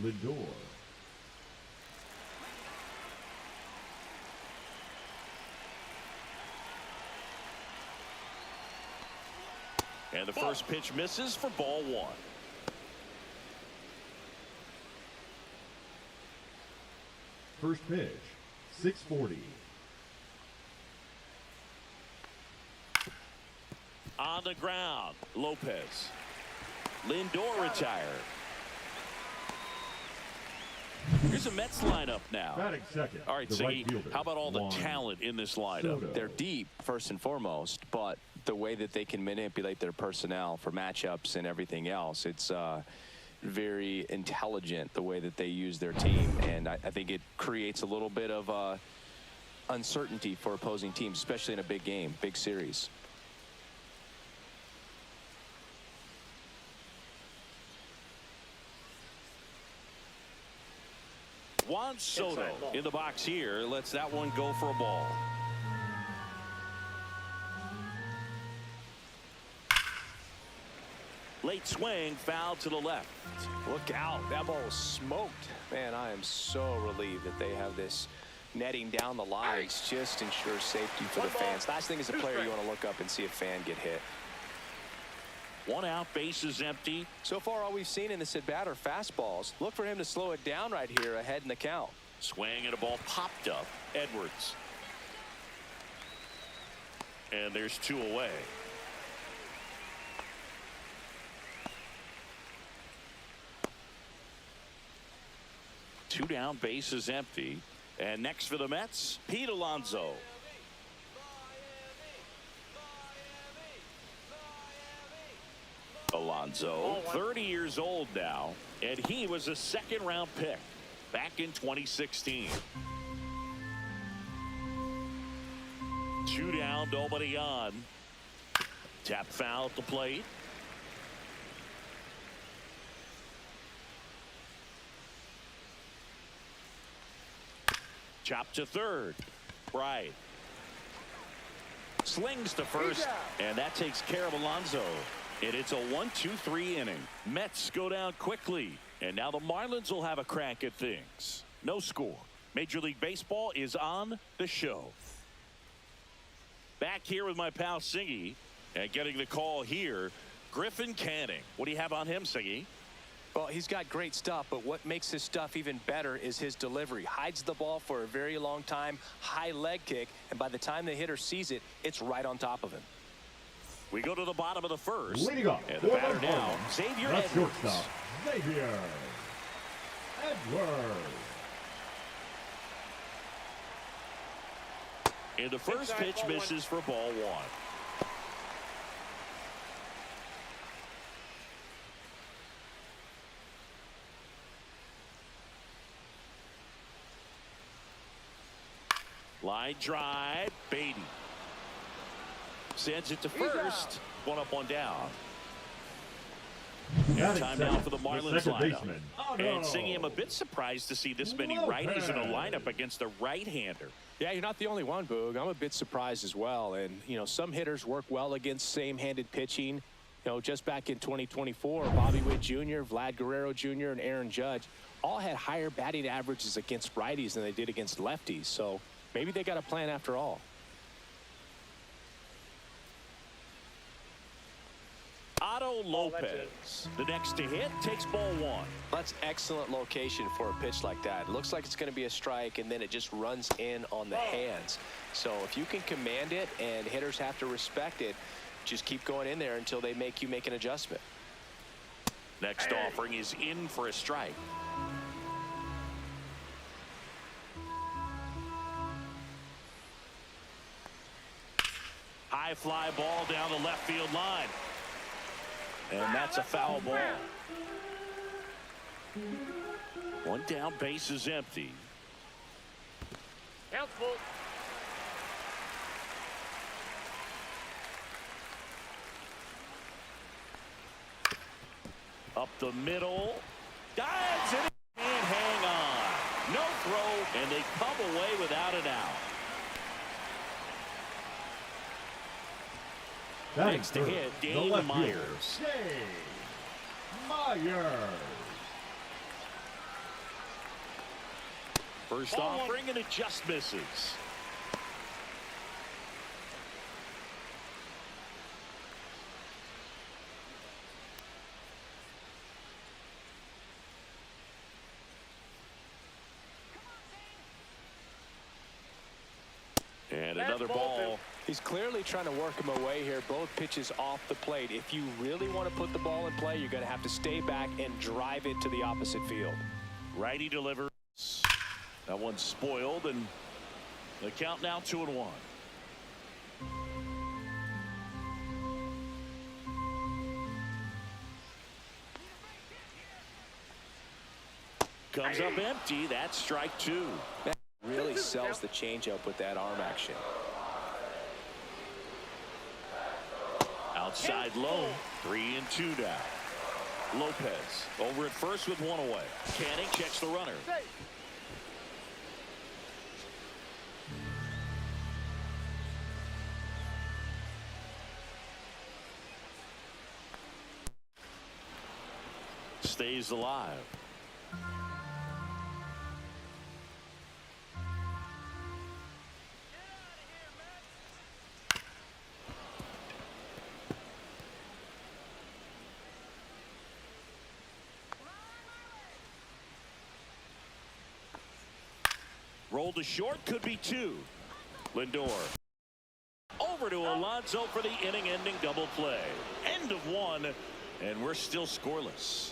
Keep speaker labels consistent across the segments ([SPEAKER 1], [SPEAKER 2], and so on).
[SPEAKER 1] Lindor.
[SPEAKER 2] And the first pitch misses for ball one.
[SPEAKER 1] First pitch, 640.
[SPEAKER 2] On the ground, Lopez. Lindor retired. Here's a Mets lineup now.
[SPEAKER 1] Batting second.
[SPEAKER 2] All right, Siggy, how about all the talent in this lineup?
[SPEAKER 1] Soto.
[SPEAKER 3] They're deep, first and foremost, but the way that they can manipulate their personnel for matchups and everything else, it's very intelligent the way that they use their team, and I think it creates a little bit of uncertainty for opposing teams, especially in a big game, big series.
[SPEAKER 2] Juan Soto in the box here lets that one go for a ball. Late swing, foul to the left.
[SPEAKER 3] Look out, that ball was smoked. Man, I am so relieved that they have this netting down the lines. Just ensures safety for the fans. Last thing as a player, you want to look up and see a fan get hit.
[SPEAKER 2] One out, bases empty.
[SPEAKER 3] So far, all we've seen in this at-bat are fastballs. Look for him to slow it down right here ahead in the count.
[SPEAKER 2] Swing and a ball popped up. Edwards. And there's two away. Two down, bases empty. And next for the Mets, Pete Alonso. Alonso, 30 years old now, and he was a second-round pick back in 2016. Two down, nobody on. Tap foul at the plate. Chop to third. Right. Slings to first, and that takes care of Alonso. And it's a 1-2-3 inning. Mets go down quickly, and now the Marlins will have a crack at things. No score. Major League Baseball is on the show. Back here with my pal Siggy, and getting the call here, Griffin Canning. What do you have on him, Siggy?
[SPEAKER 3] Well, he's got great stuff, but what makes his stuff even better is his delivery. Hides the ball for a very long time, high leg kick, and by the time the hitter sees it, it's right on top of him.
[SPEAKER 2] We go to the bottom of the first.
[SPEAKER 1] Leading up,
[SPEAKER 2] and the batter now, Xavier Edwards.
[SPEAKER 1] Shortstop, Xavier Edwards.
[SPEAKER 2] And the first pitch misses for ball one. Line drive, Baden. Sends it to first. One up, one down. And time now for the Marlins lineup. And Siggy, I'm a bit surprised to see this many righties in a lineup against a right-hander.
[SPEAKER 3] Yeah, you're not the only one, Boog. I'm a bit surprised as well. And, you know, some hitters work well against same-handed pitching. You know, just back in 2024, Bobby Witt Jr., Vlad Guerrero Jr., and Aaron Judge all had higher batting averages against righties than they did against lefties. So maybe they got a plan after all.
[SPEAKER 2] Otto Lopez, the next to hit, takes ball one.
[SPEAKER 3] That's excellent location for a pitch like that. It looks like it's going to be a strike, and then it just runs in on the hands. So if you can command it and hitters have to respect it, just keep going in there until they make you make an adjustment.
[SPEAKER 2] Next offering is in for a strike. High fly ball down the left field line. And that's a foul ball. One down, base is empty.
[SPEAKER 4] Helpful.
[SPEAKER 2] Up the middle. Dives and can't hang on. No throw, and they come away without an out. Next to hit, Dane Myers.
[SPEAKER 1] Dane Myers.
[SPEAKER 2] First offering, and it just misses. And another ball.
[SPEAKER 3] He's clearly trying to work him away here. Both pitches off the plate. If you really want to put the ball in play, you're going to have to stay back and drive it to the opposite field.
[SPEAKER 2] Righty delivers. That one's spoiled, and the count now 2-1. Comes up empty. That's strike 2.
[SPEAKER 3] That really sells the changeup with that arm action.
[SPEAKER 2] Outside low, 3-2 now. Lopez over at first with one away. Canning checks the runner. Stays alive. Rolled to short, could be 2. Lindor over to Alonso for the inning-ending double play. End of 1, and we're still scoreless.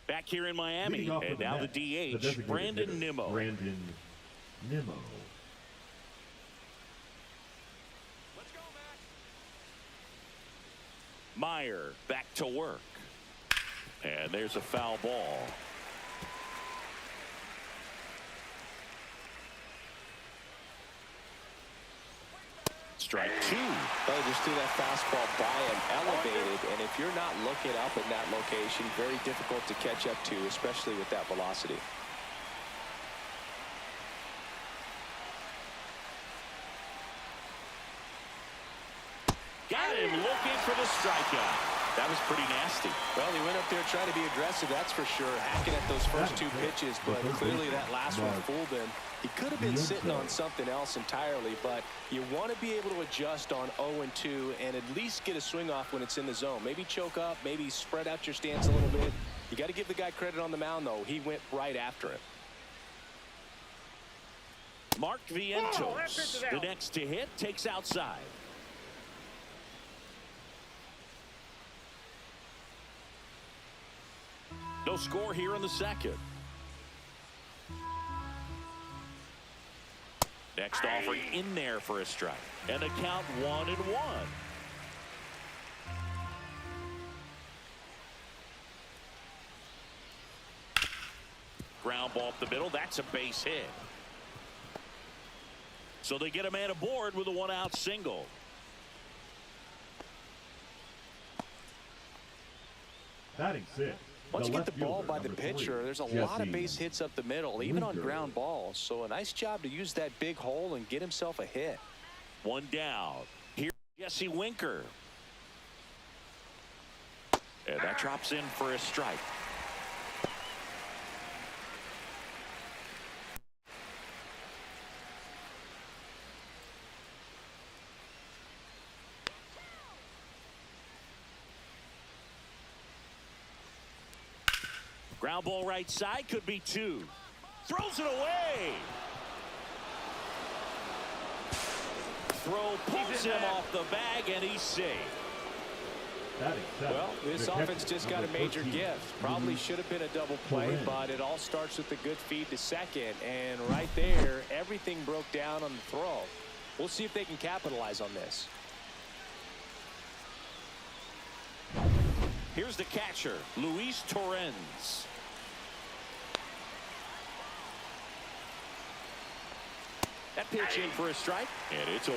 [SPEAKER 2] Back here in Miami, and now the DH, Brandon Nimmo.
[SPEAKER 1] Brandon Nimmo.
[SPEAKER 2] Let's go, Matt. Meyer back to work. And there's a foul ball. Strike 2.
[SPEAKER 3] Oh, just threw that fastball by him, elevated, and if you're not looking up in that location, very difficult to catch up to, especially with that velocity.
[SPEAKER 2] Got him looking for the strikeout. That was pretty nasty.
[SPEAKER 3] Well, he went up there trying to be aggressive, that's for sure, hacking at those first 2 pitches, but clearly that last one fooled him. He could have been sitting on something else entirely, but you want to be able to adjust on 0-2 and at least get a swing off when it's in the zone. Maybe choke up, maybe spread out your stance a little bit. You got to give the guy credit on the mound, though. He went right after him.
[SPEAKER 2] Mark Vientos, the next to hit, takes outside. No score here in the second. Next offering in there for a strike. And the count 1-1. Ground ball up the middle. That's a base hit. So they get a man aboard with a 1-out single.
[SPEAKER 1] Batting 6.
[SPEAKER 3] Once you get the ball by the pitcher, there's a lot of base hits up the middle, even on ground balls. So a nice job to use that big hole and get himself a hit.
[SPEAKER 2] 1 down. Here, Jesse Winker. And that drops in for a strike. Ground ball right side, could be 2. Throws it away. Throw pulls him off the bag, and he's safe.
[SPEAKER 3] Well, this offense just got a major gift. Probably should have been a double play, but it all starts with a good feed to second. And right there, everything broke down on the throw. We'll see if they can capitalize on this.
[SPEAKER 2] Here's the catcher, Luis Torrens. That pitch in for a strike, and it's 0-1.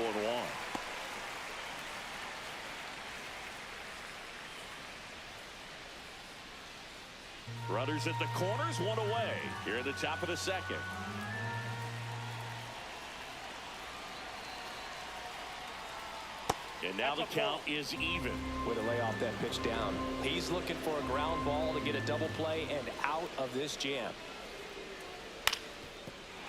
[SPEAKER 2] Runners at the corners, one away. Here at the top of the second. And now the count is even.
[SPEAKER 4] Way to lay off that pitch down. He's looking for a ground ball to get a double play and out of this jam.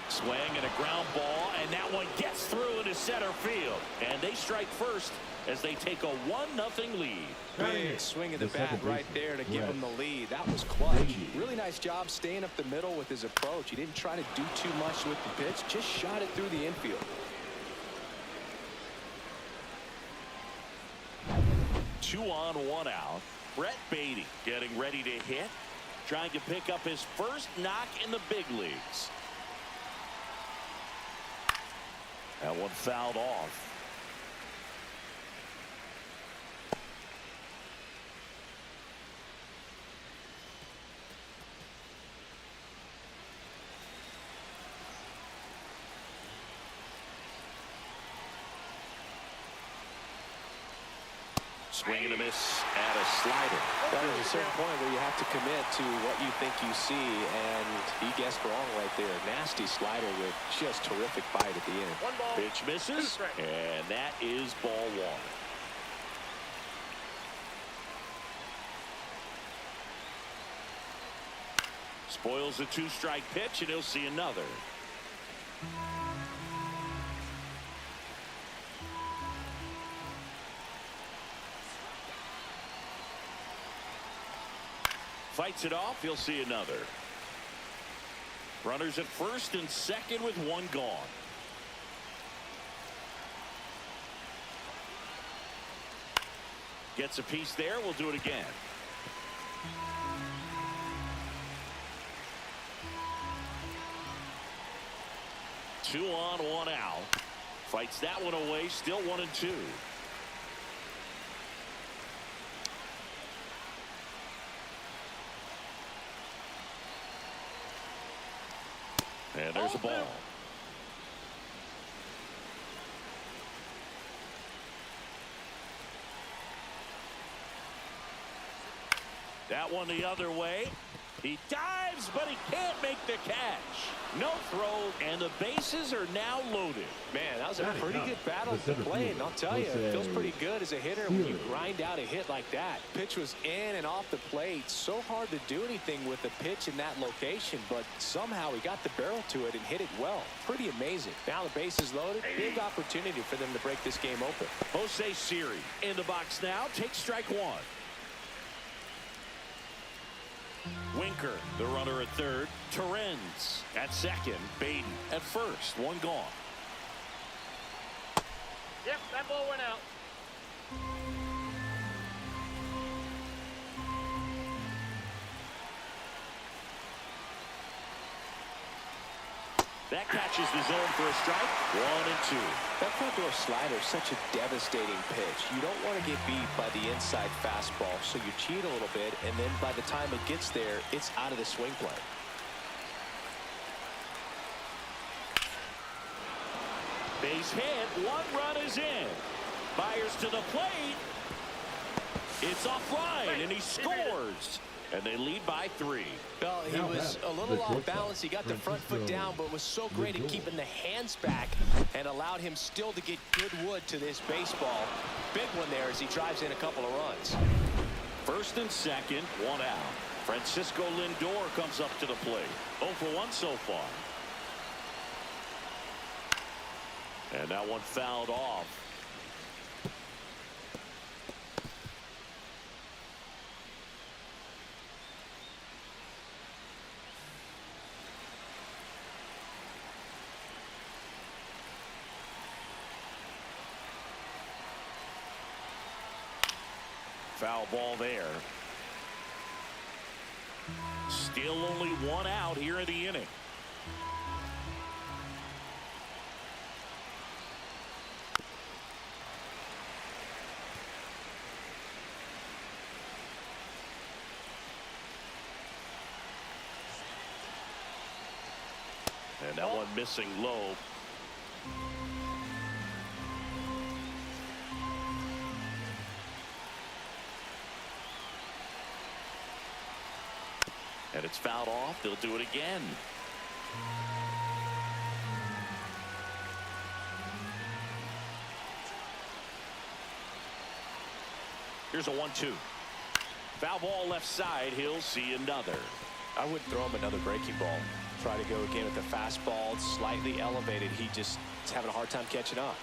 [SPEAKER 2] Swing and a ground ball, and that one gets through into center field. And they strike first as they take a 1-0 lead.
[SPEAKER 4] Big swing of the bat right there to give him the lead. That was clutch. Really nice job staying up the middle with his approach. He didn't try to do too much with the pitch, just shot it through the infield.
[SPEAKER 2] 2 on, 1 out. Brett Beatty getting ready to hit, trying to pick up his first knock in the big leagues. That one fouled off. Swing and a miss at a slider.
[SPEAKER 4] There's a certain point where you have to commit to what you think you see, and he guessed wrong right there. Nasty slider with just terrific bite at the end.
[SPEAKER 2] Pitch misses, and that is ball 1. Spoils a 2-strike pitch, and he'll see another. Fights it off, he'll see another. Runners at first and second with 1 gone. Gets a piece there, we'll do it again. Two on, 1 out. Fights that one away, still 1-2. And there's a ball. That one the other way. He dives, but he can't make the catch. No throw, and the bases are now loaded.
[SPEAKER 4] Man, that was a pretty good battle to play, and I'll tell you, it feels pretty good as a hitter when you grind out a hit like that. Pitch was in and off the plate. So hard to do anything with the pitch in that location, but somehow he got the barrel to it and hit it well. Pretty amazing. Now the base is loaded. Big opportunity for them to break this game open.
[SPEAKER 2] Jose Siri in the box now. Takes strike 1. Winker, the runner at third. Torrens at second. Baden at first. 1 gone.
[SPEAKER 5] Yep, that ball went out.
[SPEAKER 2] That catches the zone for a strike. 1-2.
[SPEAKER 4] That front door slider is such a devastating pitch. You don't want to get beat by the inside fastball, so you cheat a little bit, and then by the time it gets there, it's out of the swing play.
[SPEAKER 2] Base hit. 1 run is in. Fires to the plate. It's offline, and he scores. And they lead by 3.
[SPEAKER 4] Well, he was a little off balance. He got the front foot down, but was so great at keeping the hands back and allowed him still to get good wood to this baseball. Big one there as he drives in a couple of runs.
[SPEAKER 2] First and second, 1 out. Francisco Lindor comes up to the plate. 0 for 1 so far. And that one fouled off. Foul ball there. Still only 1 out here in the inning. And that one missing low. And it's fouled off. They'll do it again. Here's a 1-2. Foul ball left side. He'll see another.
[SPEAKER 4] I would throw him another breaking ball. Try to go again with the fastball. It's slightly elevated. He just is having a hard time catching up.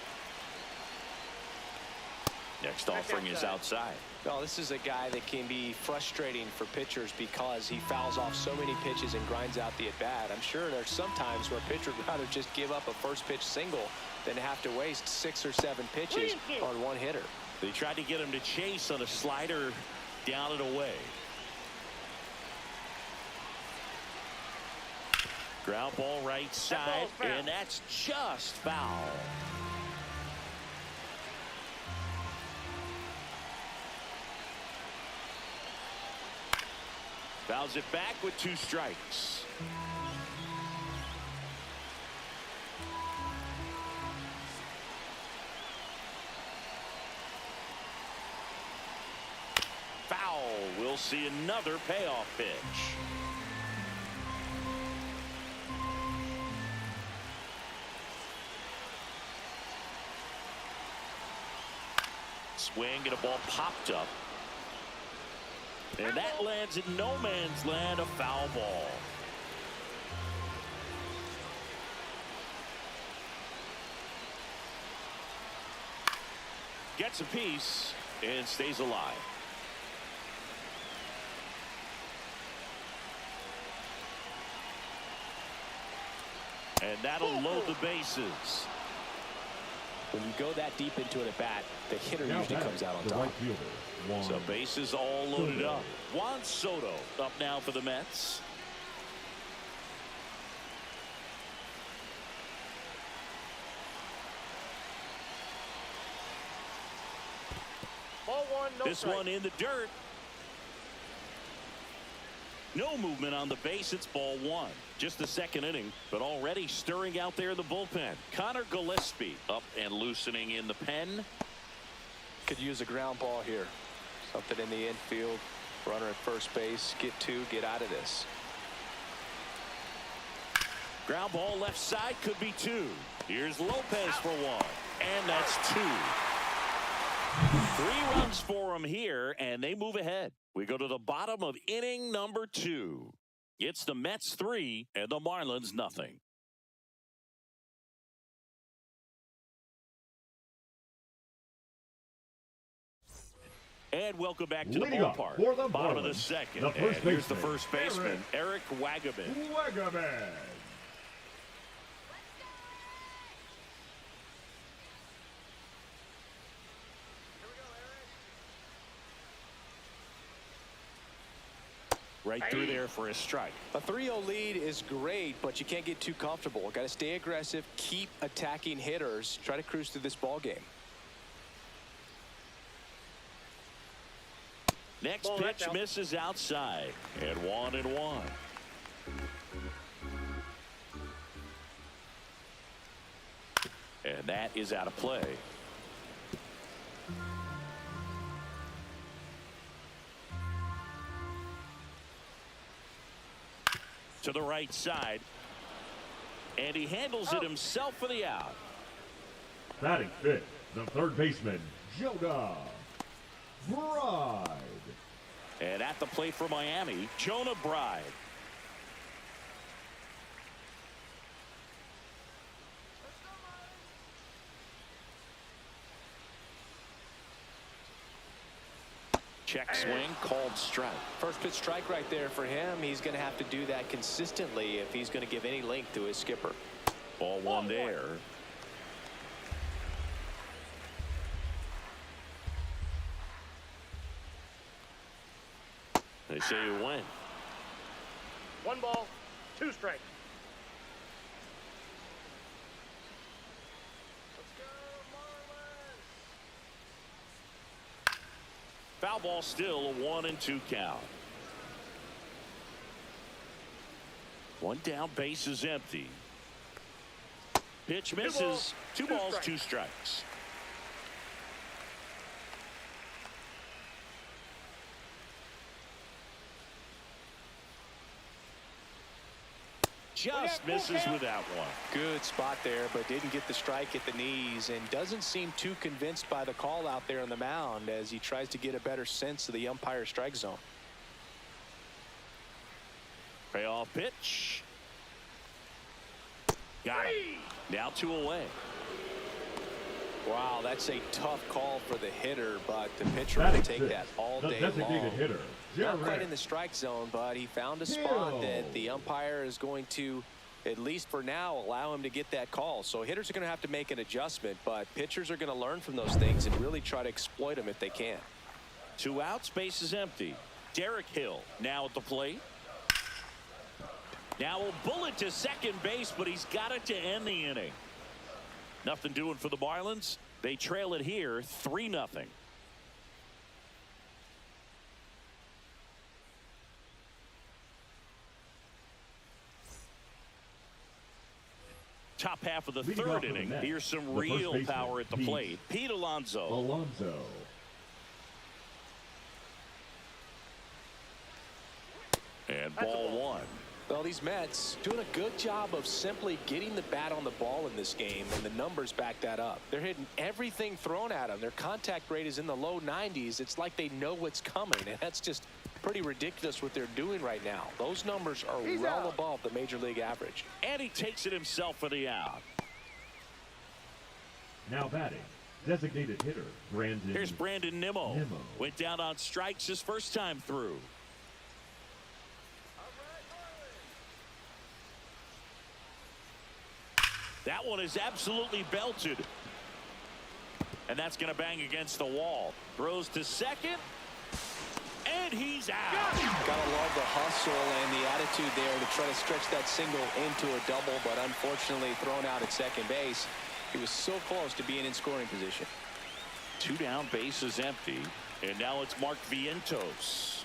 [SPEAKER 2] Next offering is outside.
[SPEAKER 4] Well, this is a guy that can be frustrating for pitchers because he fouls off so many pitches and grinds out the at-bat. I'm sure there's some times where a pitcher would rather just give up a first pitch single than have to waste 6 or 7 pitches on one hitter.
[SPEAKER 2] They tried to get him to chase on a slider down and away. Ground ball right side, and that's just foul. Fouls it back with 2 strikes. Foul. We'll see another payoff pitch. Swing and a ball popped up. And that lands in no man's land, a foul ball. Gets a piece and stays alive. And that'll load the bases.
[SPEAKER 4] When you go that deep into an at-bat, the hitter usually comes out on top.
[SPEAKER 1] Right fielder,
[SPEAKER 2] So bases all loaded up. Juan Soto up now for the Mets.
[SPEAKER 5] Ball 1, no
[SPEAKER 2] This
[SPEAKER 5] strike.
[SPEAKER 2] one in the dirt. No movement on the base. It's ball 1. Just the second inning, but already stirring out there in the bullpen. Connor Gillespie up and loosening in the pen.
[SPEAKER 4] Could use a ground ball here. Something in the infield. Runner at first base. Get 2. Get out of this.
[SPEAKER 2] Ground ball left side, could be 2. Here's Lopez for 1. And that's 2. 3 runs for him here, and they move ahead. We go to the bottom of inning number 2. It's the Mets 3 and the Marlins nothing. And welcome back to the
[SPEAKER 1] Leading up
[SPEAKER 2] ballpark.
[SPEAKER 1] for the
[SPEAKER 2] Bottom of the
[SPEAKER 1] Marlins,
[SPEAKER 2] second.
[SPEAKER 1] the first
[SPEAKER 2] And here's the
[SPEAKER 1] baseman,
[SPEAKER 2] first baseman, Eric Wagaman.
[SPEAKER 1] Wagaman.
[SPEAKER 2] Right through there for a strike.
[SPEAKER 4] A 3-0 lead is great, but you can't get too comfortable. Got to stay aggressive, keep attacking hitters, try to cruise through this ball game.
[SPEAKER 2] Next
[SPEAKER 5] Ball
[SPEAKER 2] pitch
[SPEAKER 5] out.
[SPEAKER 2] misses outside, and 1-1. And that is out of play. To the right side, and he handles it himself for the out.
[SPEAKER 1] Batting 5th, the third baseman, Jonah Bride.
[SPEAKER 2] And at the plate for Miami, Jonah Bride. Check swing, called strike.
[SPEAKER 4] First pitch strike right there for him. He's going to have to do that consistently if he's going to give any length to his skipper.
[SPEAKER 2] Ball 1 there. They say you win.
[SPEAKER 5] 1 ball, 2 strikes. Let's go, Marlins!
[SPEAKER 2] Foul ball still, a 1-2 count. 1 down, base is empty. Pitch misses. 2 balls, 2 strikes. just misses with that one.
[SPEAKER 4] Good spot there, but didn't get the strike at the knees and doesn't seem too convinced by the call out there on the mound as he tries to get a better sense of the umpire's strike zone.
[SPEAKER 2] Payoff pitch. Got it. Now 2 away.
[SPEAKER 4] Wow, that's a tough call for the hitter, but the pitcher will take that all day long.
[SPEAKER 1] Hitter,
[SPEAKER 4] Not quite in the strike zone, but he found a spot that the umpire is going to, at least for now, allow him to get that call. So hitters are going to have to make an adjustment, but pitchers are going to learn from those things and really try to exploit them if they can.
[SPEAKER 2] 2 outs, base is empty. Derek Hill now at the plate. Now a bullet to second base, but he's got it to end the inning. Nothing doing for the Marlins. They trail it here 3-0. Top half of the third inning. Here's some real power at the plate. Pete Alonso. And ball 1.
[SPEAKER 4] Well, these Mets doing a good job of simply getting the bat on the ball in this game, and the numbers back that up. They're hitting everything thrown at them. Their contact rate is in the low 90s. It's like they know what's coming, and that's just pretty ridiculous what they're doing right now. Those numbers are well above the major league average.
[SPEAKER 2] And he takes it himself for the out.
[SPEAKER 1] Now batting, designated hitter, Brandon.
[SPEAKER 2] Here's Brandon Nimmo. Went down on strikes his first time through. That one is absolutely belted. And that's going to bang against the wall. Throws to second. And he's out.
[SPEAKER 4] Gotta love the hustle and the attitude there to try to stretch that single into a double, but unfortunately thrown out at second base. He was so close to being in scoring position.
[SPEAKER 2] 2 down, base is empty. And now it's Mark Vientos.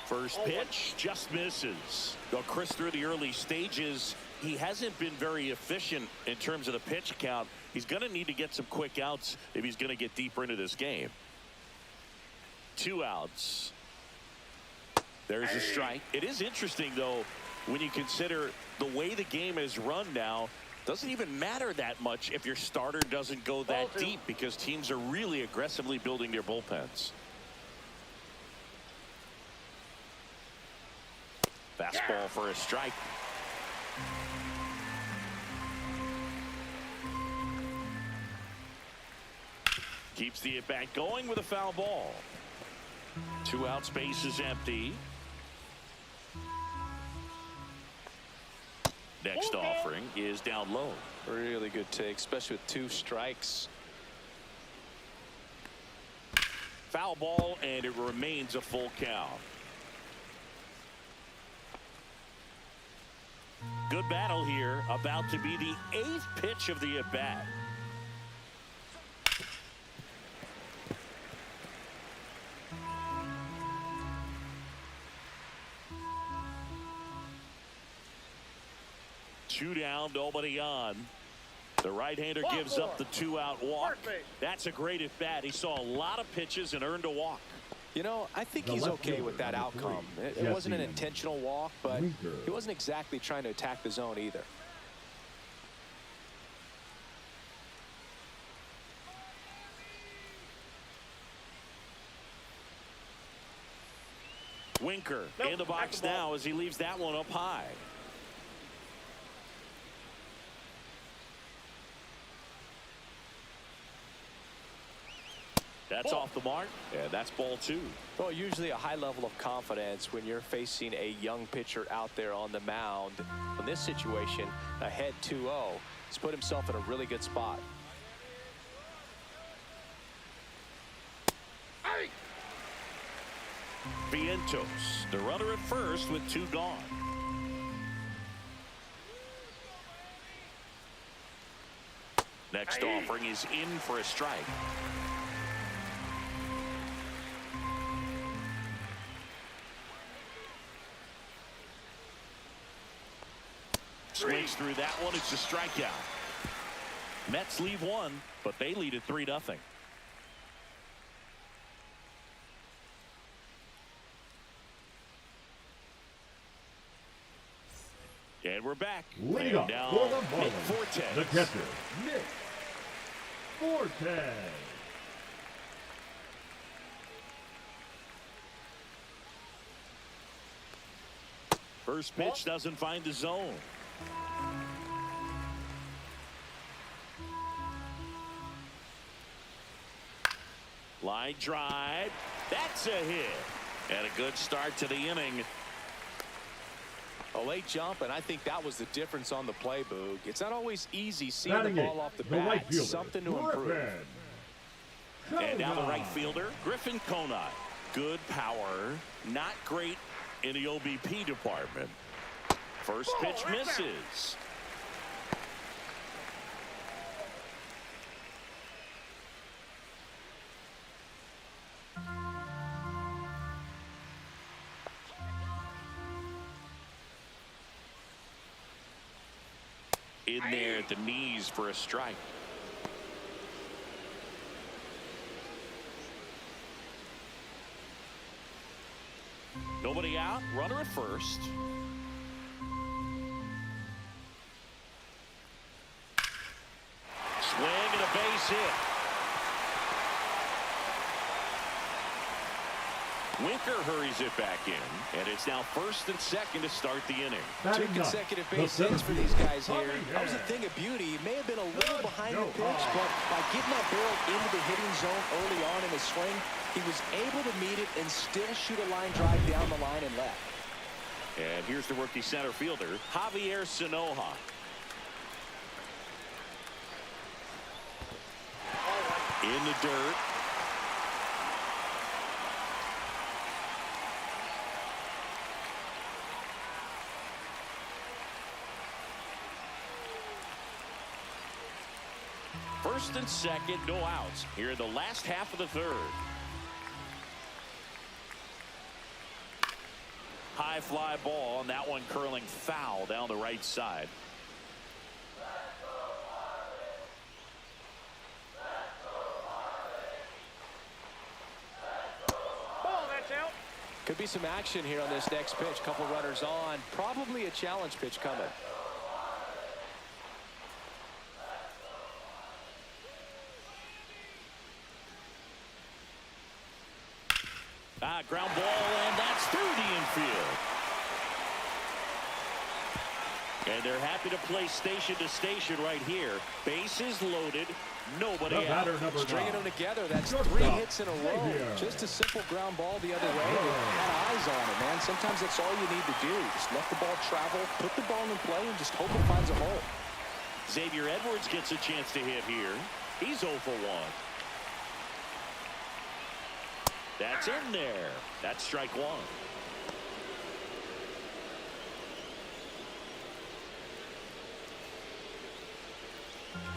[SPEAKER 2] First pitch just misses. Well, Chris, through the early stages, he hasn't been very efficient in terms of the pitch count. He's going to need to get some quick outs if he's going to get deeper into this game. 2 outs. There's a strike. It is interesting, though, when you consider the way the game is run now. Doesn't even matter that much if your starter doesn't go that deep, because teams are really aggressively building their bullpens. Fastball for a strike. Keeps the at-bat going with a foul ball. 2 outs, base is empty. Next offering is down low.
[SPEAKER 4] Really good take, especially with 2 strikes.
[SPEAKER 2] Foul ball, and it remains a full count. Good battle here, about to be the 8th pitch of the at-bat. Two down, nobody on. The right-hander gives up the 2-out walk. That's a great at-bat. He saw a lot of pitches and earned a walk.
[SPEAKER 4] You know, I think he's okay with that outcome. It wasn't an intentional walk, but he wasn't exactly trying to attack the zone either.
[SPEAKER 2] Winker in the box now as he leaves that one up high. That's off the mark, and that's ball 2.
[SPEAKER 4] Well, usually a high level of confidence when you're facing a young pitcher out there on the mound. In this situation, ahead 2-0, he's put himself in a really good spot.
[SPEAKER 2] Vientos, the runner at first with 2 gone. Next offering is in for a strike. Swings through that one. It's a strikeout. Mets leave 1, but they lead at 3-0. And we're back.
[SPEAKER 1] Leading off
[SPEAKER 2] now,
[SPEAKER 1] for the
[SPEAKER 2] Nick
[SPEAKER 1] Marlins,
[SPEAKER 2] Fortes.
[SPEAKER 1] the catcher, Nick Fortes.
[SPEAKER 2] First pitch doesn't find the zone. Line drive. That's a hit. And a good start to the inning.
[SPEAKER 4] A late jump, and I think that was the difference on the play, Boog. It's not always easy seeing the ball off the bat. Something to improve.
[SPEAKER 2] And now the right fielder, Griffin Conant. Good power. Not great in the OBP department. First pitch misses. In there at the knees for a strike. Nobody out, runner at first. Swing and a base hit. Winker hurries it back in, and it's now first and second to start the inning.
[SPEAKER 4] Two consecutive base hits for these guys here. That was a thing of beauty. He may have been a little behind the pitch, but by getting that barrel into the hitting zone early on in his swing, he was able to meet it and still shoot a line drive down the line and left.
[SPEAKER 2] And here's the rookie center fielder, Javier Sanoja. In the dirt. First and second, no outs here in the last half of the third. High fly ball, and that one curling foul down the right side.
[SPEAKER 5] Ball, that's out.
[SPEAKER 4] Could be some action here on this next pitch. Couple runners on. Probably a challenge pitch coming.
[SPEAKER 2] Ground ball, and that's through the infield. And they're happy to play station to station right here. Bases loaded, nobody out.
[SPEAKER 4] Stringing them together, that's 3 hits in a row. Just a simple ground ball the other way. Had eyes on it, man. Sometimes that's all you need to do. Just let the ball travel, put the ball in play, and just hope it finds a hole.
[SPEAKER 2] Xavier Edwards gets a chance to hit here. He's 0 for 1. That's in there. That's strike one.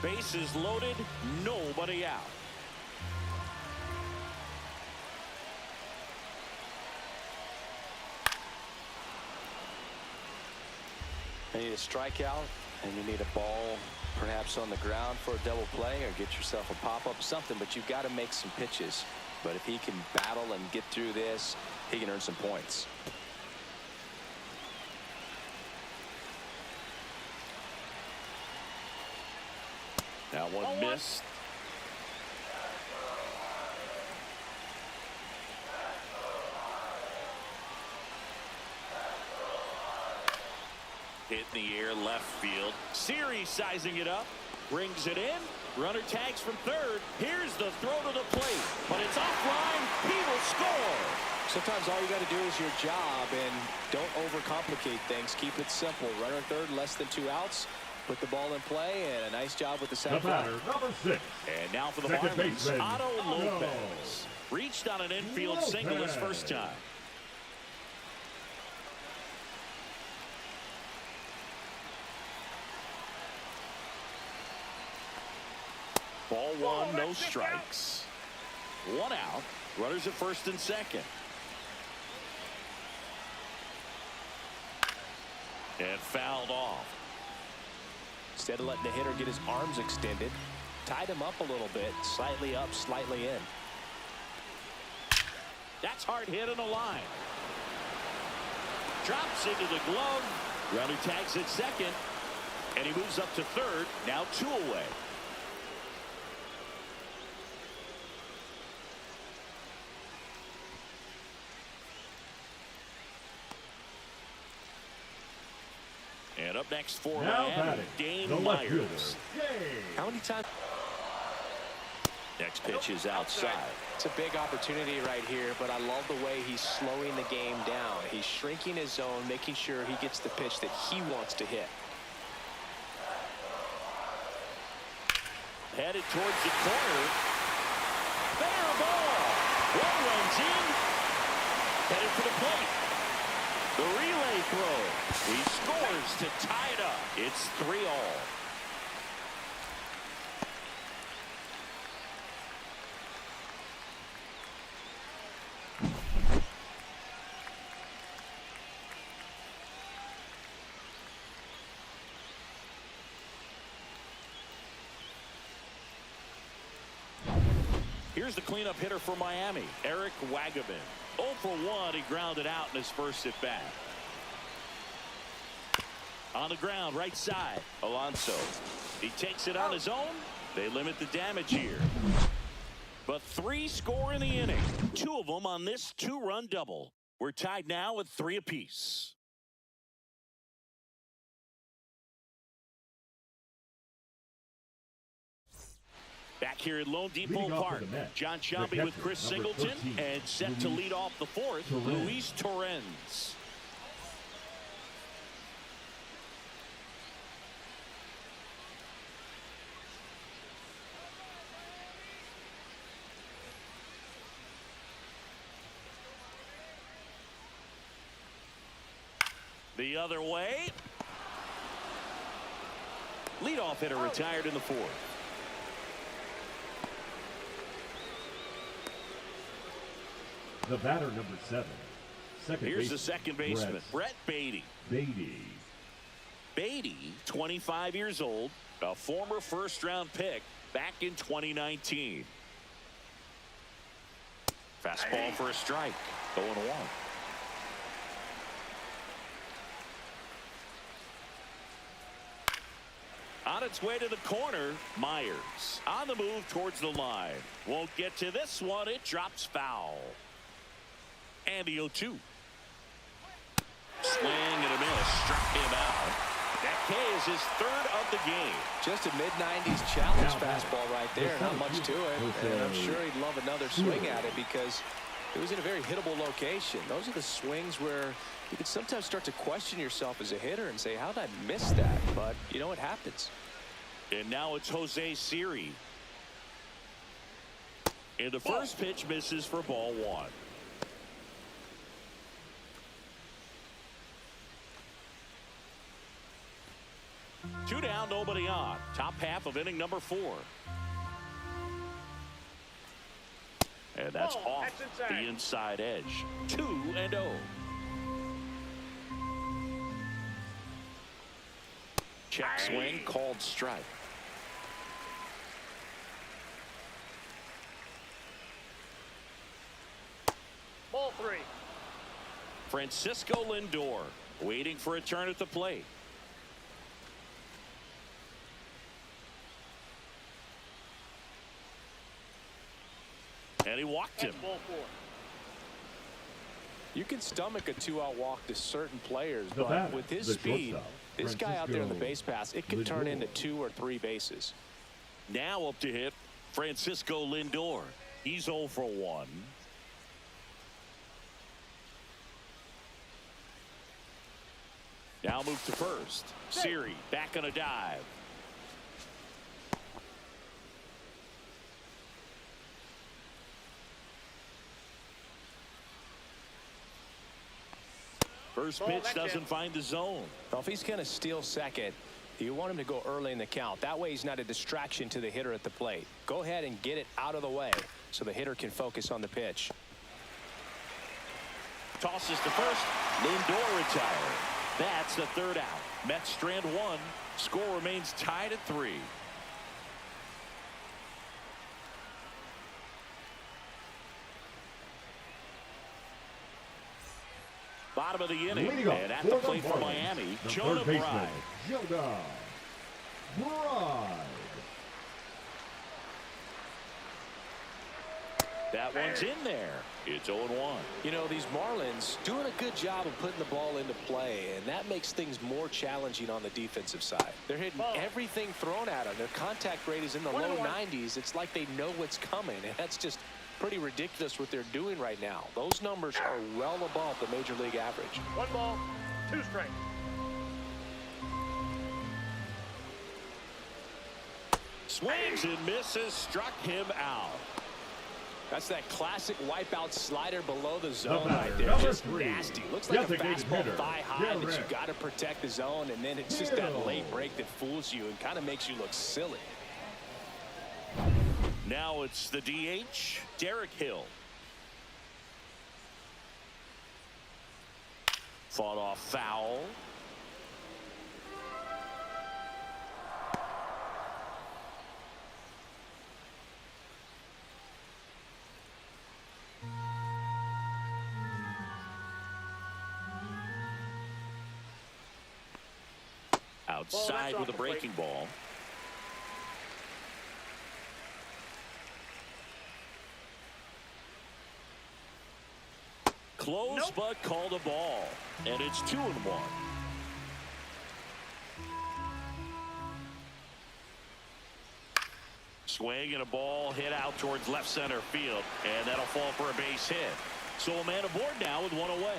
[SPEAKER 2] Bases loaded, nobody out.
[SPEAKER 3] You need a strikeout, and you need a ball perhaps on the ground for a double play, or get yourself a pop-up, something, but you've got to make some pitches. But if he can battle and get through this, he can earn some points.
[SPEAKER 2] That one missed. Hit in the air left field. Series sizing it up. Brings it in. Runner tags from third. Here's the throw to the plate. But it's offline. He will score.
[SPEAKER 4] Sometimes all you got to do is your job, and don't overcomplicate things. Keep it simple. Runner third, less than 2 outs. Put the ball in play, and a nice job with the center.
[SPEAKER 1] The batter, number 6.
[SPEAKER 2] And now for the Marlins, Otto Lopez. Reached on an infield single his first time. Ball one, no strikes. 1 out. Runners at first and second. And fouled off.
[SPEAKER 4] Instead of letting the hitter get his arms extended, tied him up a little bit, slightly up, slightly in.
[SPEAKER 2] That's hard hit in the line. Drops into the glove. Runner tags at second. And he moves up to third. Now 2 away. And up next for Miami, Dane Myers.
[SPEAKER 4] How many times?
[SPEAKER 2] Next pitch is outside.
[SPEAKER 4] It's a big opportunity right here, but I love the way he's slowing the game down. He's shrinking his zone, making sure he gets the pitch that he wants to hit.
[SPEAKER 2] Headed towards the corner. Fair ball. One runs in. Headed for the plate. The relay throw. He scores to tie it up. It's 3-all. Here's the cleanup hitter for Miami, Eric Wagaman. 0 for 1, he grounded out in his first at bat. On the ground, right side, Alonso. He takes it on his own. They limit the damage here. But 3 score in the inning. 2 of them on this 2-run double. We're tied now at 3 apiece. Back here at Lone Depot Park, John Shelby with Chris Singleton, and set to lead off the 4th, Luis Torrens. The other way. Leadoff hitter retired in the 4th.
[SPEAKER 1] The batter, number 7.
[SPEAKER 2] Here's the second baseman, Brett Beatty. Beatty, 25 years old, a former first-round pick back in 2019. Fastball for a strike. 0-1. On its way to the corner, Myers on the move towards the line. Won't get to this one. It drops foul. And the 0-2. Swing and a miss. Struck him out. That K is his 3rd of the game.
[SPEAKER 4] Just a mid-90s challenge fastball right there. Not much to it. And I'm sure he'd love another swing at it because it was in a very hittable location. Those are the swings where you can sometimes start to question yourself as a hitter and say, how did I miss that? But, you know, it happens.
[SPEAKER 2] And now it's Jose Siri. And the first pitch misses for ball 1. Two down, nobody on. Top half of inning number 4. And that's off the inside edge. 2-0. Check swing, called strike.
[SPEAKER 5] Ball 3.
[SPEAKER 2] Francisco Lindor waiting for a turn at the plate. And he walked him.
[SPEAKER 5] Ball 4.
[SPEAKER 4] You can stomach a 2-out walk to certain players, but with his speed, this guy out there in the base pass, it could turn into 2 or 3 bases.
[SPEAKER 2] Now up to hit Francisco Lindor. He's 0 for 1. Now move to first. Siri back on a dive. First pitch doesn't find the zone.
[SPEAKER 4] Well, if he's going to steal second, you want him to go early in the count. That way he's not a distraction to the hitter at the plate. Go ahead and get it out of the way so the hitter can focus on the pitch.
[SPEAKER 2] Tosses to first. Lindor retired. That's the 3rd out. Mets strand 1. Score remains tied at 3. bottom of the inning.
[SPEAKER 1] Leading up
[SPEAKER 2] And at the plate for
[SPEAKER 1] Marlins,
[SPEAKER 2] Miami,
[SPEAKER 1] the
[SPEAKER 2] Jonah
[SPEAKER 1] third baseman,
[SPEAKER 2] Bride.
[SPEAKER 1] Jonah Bride.
[SPEAKER 2] That one's in there. It's 0-1.
[SPEAKER 4] You know, these Marlins doing a good job of putting the ball into play, and that makes things more challenging on the defensive side. They're hitting everything thrown at them. Their contact rate is in the low 90s. It's like they know what's coming, and that's just pretty ridiculous what they're doing right now. Those numbers are well above the major league average.
[SPEAKER 5] 1 ball, 2 strikes.
[SPEAKER 2] Swings and misses, struck him out.
[SPEAKER 4] That's that classic wipeout slider below the zone
[SPEAKER 1] batter,
[SPEAKER 4] right there.
[SPEAKER 1] number
[SPEAKER 4] Just
[SPEAKER 1] 3.
[SPEAKER 4] nasty. Looks like a
[SPEAKER 1] Designated
[SPEAKER 4] fastball
[SPEAKER 1] hitter,
[SPEAKER 4] thigh high that you
[SPEAKER 1] Derek
[SPEAKER 4] got to protect the zone, and then it's just that late break that fools you and kind of makes you look silly.
[SPEAKER 2] Now it's the DH, Derek Hill. Fought off foul. Outside with a breaking ball. Close, but called a ball. And it's 2-1. Swing and a ball hit out towards left center field. And that'll fall for a base hit. So a man aboard now with 1 away.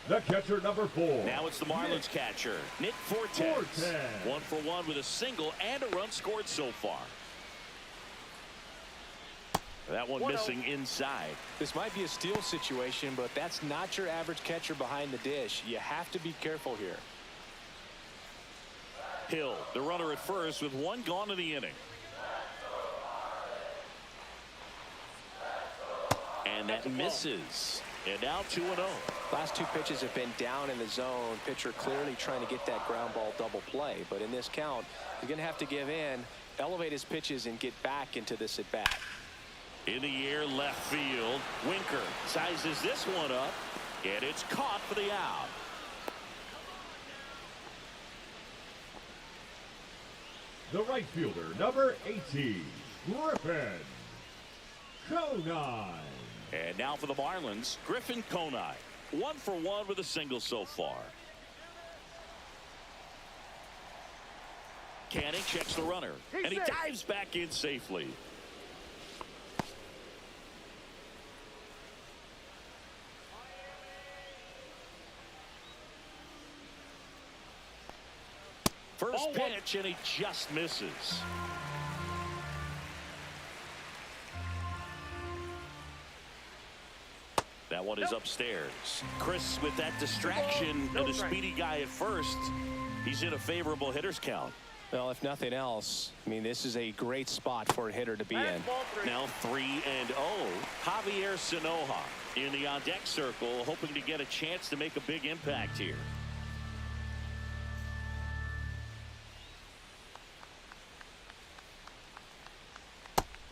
[SPEAKER 1] The catcher, number 4.
[SPEAKER 2] Now it's the Marlins catcher, Nick Fortes. 1 for 1 with a single and a run scored so far. That one missing inside.
[SPEAKER 4] This might be a steal situation, but that's not your average catcher behind the dish. You have to be careful here.
[SPEAKER 2] Hill, the runner at first with 1 gone in the inning. And that misses. And now 2-0.
[SPEAKER 4] Last 2 pitches have been down in the zone. Pitcher clearly trying to get that ground ball double play. But in this count, he's going to have to give in, elevate his pitches, and get back into this at bat.
[SPEAKER 2] In the air, left field. Winker sizes this one up, and it's caught for the out.
[SPEAKER 1] The right fielder, number 18, Griffin Conine.
[SPEAKER 2] And now for the Marlins, Griffin Conine. 1 for 1 with a single so far. Canning checks the runner, and he dives back in safely. First pitch, and he just misses. That one is upstairs. Chris with that distraction and a speedy guy at first. He's in a favorable hitter's count.
[SPEAKER 4] Well, if nothing else, I mean, this is a great spot for a hitter to be in.
[SPEAKER 2] Now 3-0. Javier Sanoja in the on-deck circle, hoping to get a chance to make a big impact here.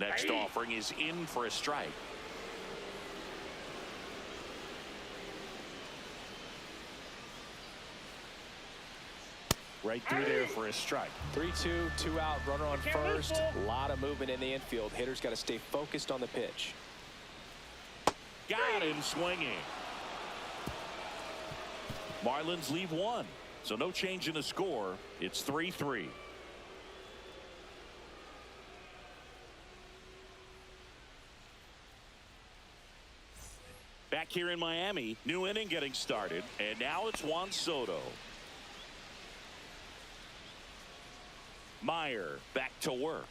[SPEAKER 2] Next offering is in for a strike. Right through there for a strike.
[SPEAKER 4] 3-2, 2 out, runner on first. A lot of movement in the infield. Hitter's got to stay focused on the pitch.
[SPEAKER 2] Got him swinging. Marlins leave 1, so no change in the score. It's 3-3. Back here in Miami, new inning getting started, and now it's Juan Soto. Meyer back to work,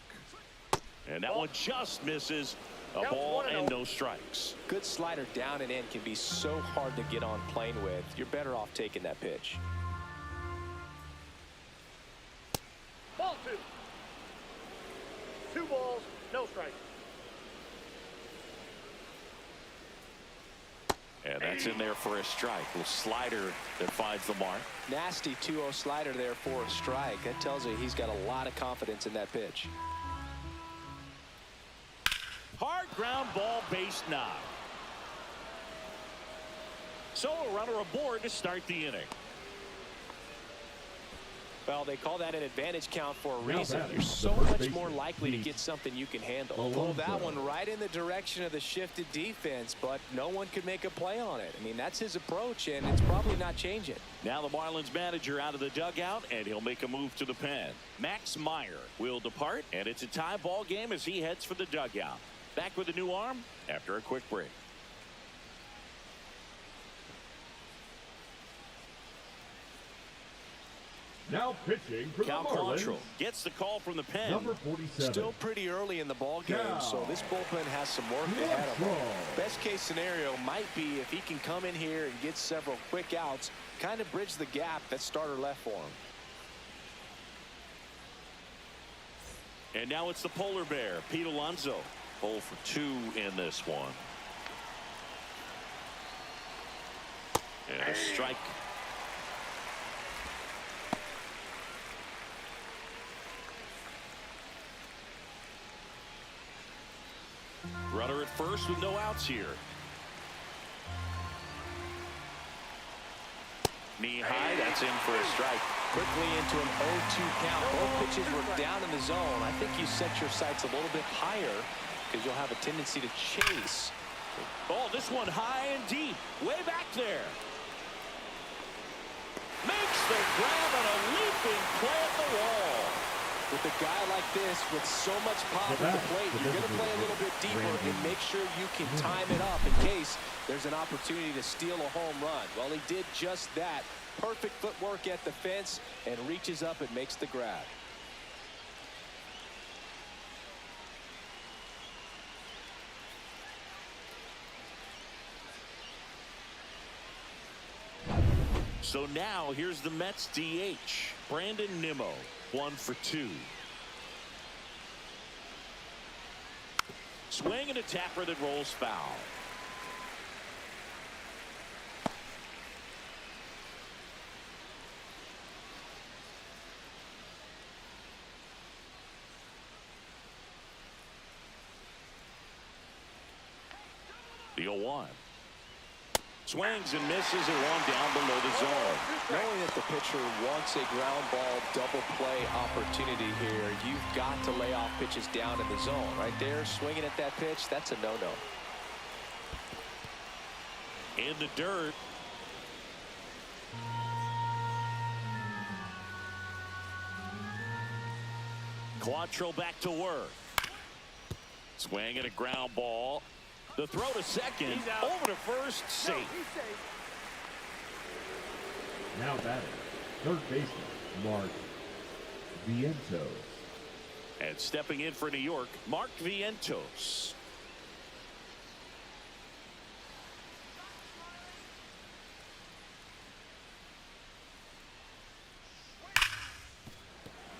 [SPEAKER 2] and that one just misses. A ball and no strikes.
[SPEAKER 4] Good slider down and in can be so hard to get on plane with. You're better off taking that pitch.
[SPEAKER 5] Ball 2. 2 balls, no strikes.
[SPEAKER 2] And that's in there for a strike. Little slider that finds the mark.
[SPEAKER 4] Nasty 2-0 slider there for a strike. That tells you he's got a lot of confidence in that pitch.
[SPEAKER 2] Hard ground ball, base knock. So a runner aboard to start the inning.
[SPEAKER 4] Well, they call that an advantage count for a
[SPEAKER 1] Now
[SPEAKER 4] reason.
[SPEAKER 1] batting,
[SPEAKER 4] You're so
[SPEAKER 1] the first
[SPEAKER 4] much
[SPEAKER 1] baseman,
[SPEAKER 4] more likely to
[SPEAKER 1] Pete
[SPEAKER 4] get something you can handle.
[SPEAKER 1] Alonso.
[SPEAKER 4] Pulled that one right in the direction of the shifted defense, but no one could make a play on it. I mean, that's his approach, and it's probably not changing.
[SPEAKER 2] Now the Marlins manager out of the dugout, and he'll make a move to the pen. Max Meyer will depart, and it's a tie ball game as he heads for the dugout. Back with a new arm after a quick break.
[SPEAKER 1] Now pitching for the
[SPEAKER 2] Cal
[SPEAKER 1] Marlins,
[SPEAKER 2] Quantrill gets the call from the pen.
[SPEAKER 1] number 47.
[SPEAKER 4] Still pretty early in the ball game,
[SPEAKER 1] Cal
[SPEAKER 4] so this bullpen has some work ahead of him.
[SPEAKER 1] Quantrill.
[SPEAKER 4] Best case scenario might be if he can come in here and get several quick outs, kind of bridge the gap that starter left for him.
[SPEAKER 2] And now it's the polar bear, Pete Alonso. 0 for 2 in this one. And a strike. Runner at first with no outs here. Knee high, that's in for a strike.
[SPEAKER 4] Quickly into an 0-2 count. Both pitches were down in the zone. I think you set your sights a little bit higher because you'll have a tendency to chase.
[SPEAKER 2] Oh, this one high and deep, way back there. Makes the grab and a leaping play at the wall.
[SPEAKER 4] With a guy like this with so much pop at the plate, you're going to play a little bit deeper and make sure you can time it up in case there's an opportunity to steal a home run. Well, he did just that. Perfect footwork at the fence and reaches up and makes the grab.
[SPEAKER 2] So now here's the Mets DH, Brandon Nimmo, 1 for 2. Swing and a tapper that rolls foul. The 0-1. Swings and misses at one down below the zone.
[SPEAKER 4] Knowing that the pitcher wants a ground ball double play opportunity here, you've got to lay off pitches down in the zone. Right there, swinging at that pitch, that's a no-no.
[SPEAKER 2] In the dirt. Quantrill back to work. Swing and a ground ball. The throw to second, over to first, safe.
[SPEAKER 1] Now batting, third baseman, Mark Vientos.
[SPEAKER 2] And stepping in for New York, Mark Vientos.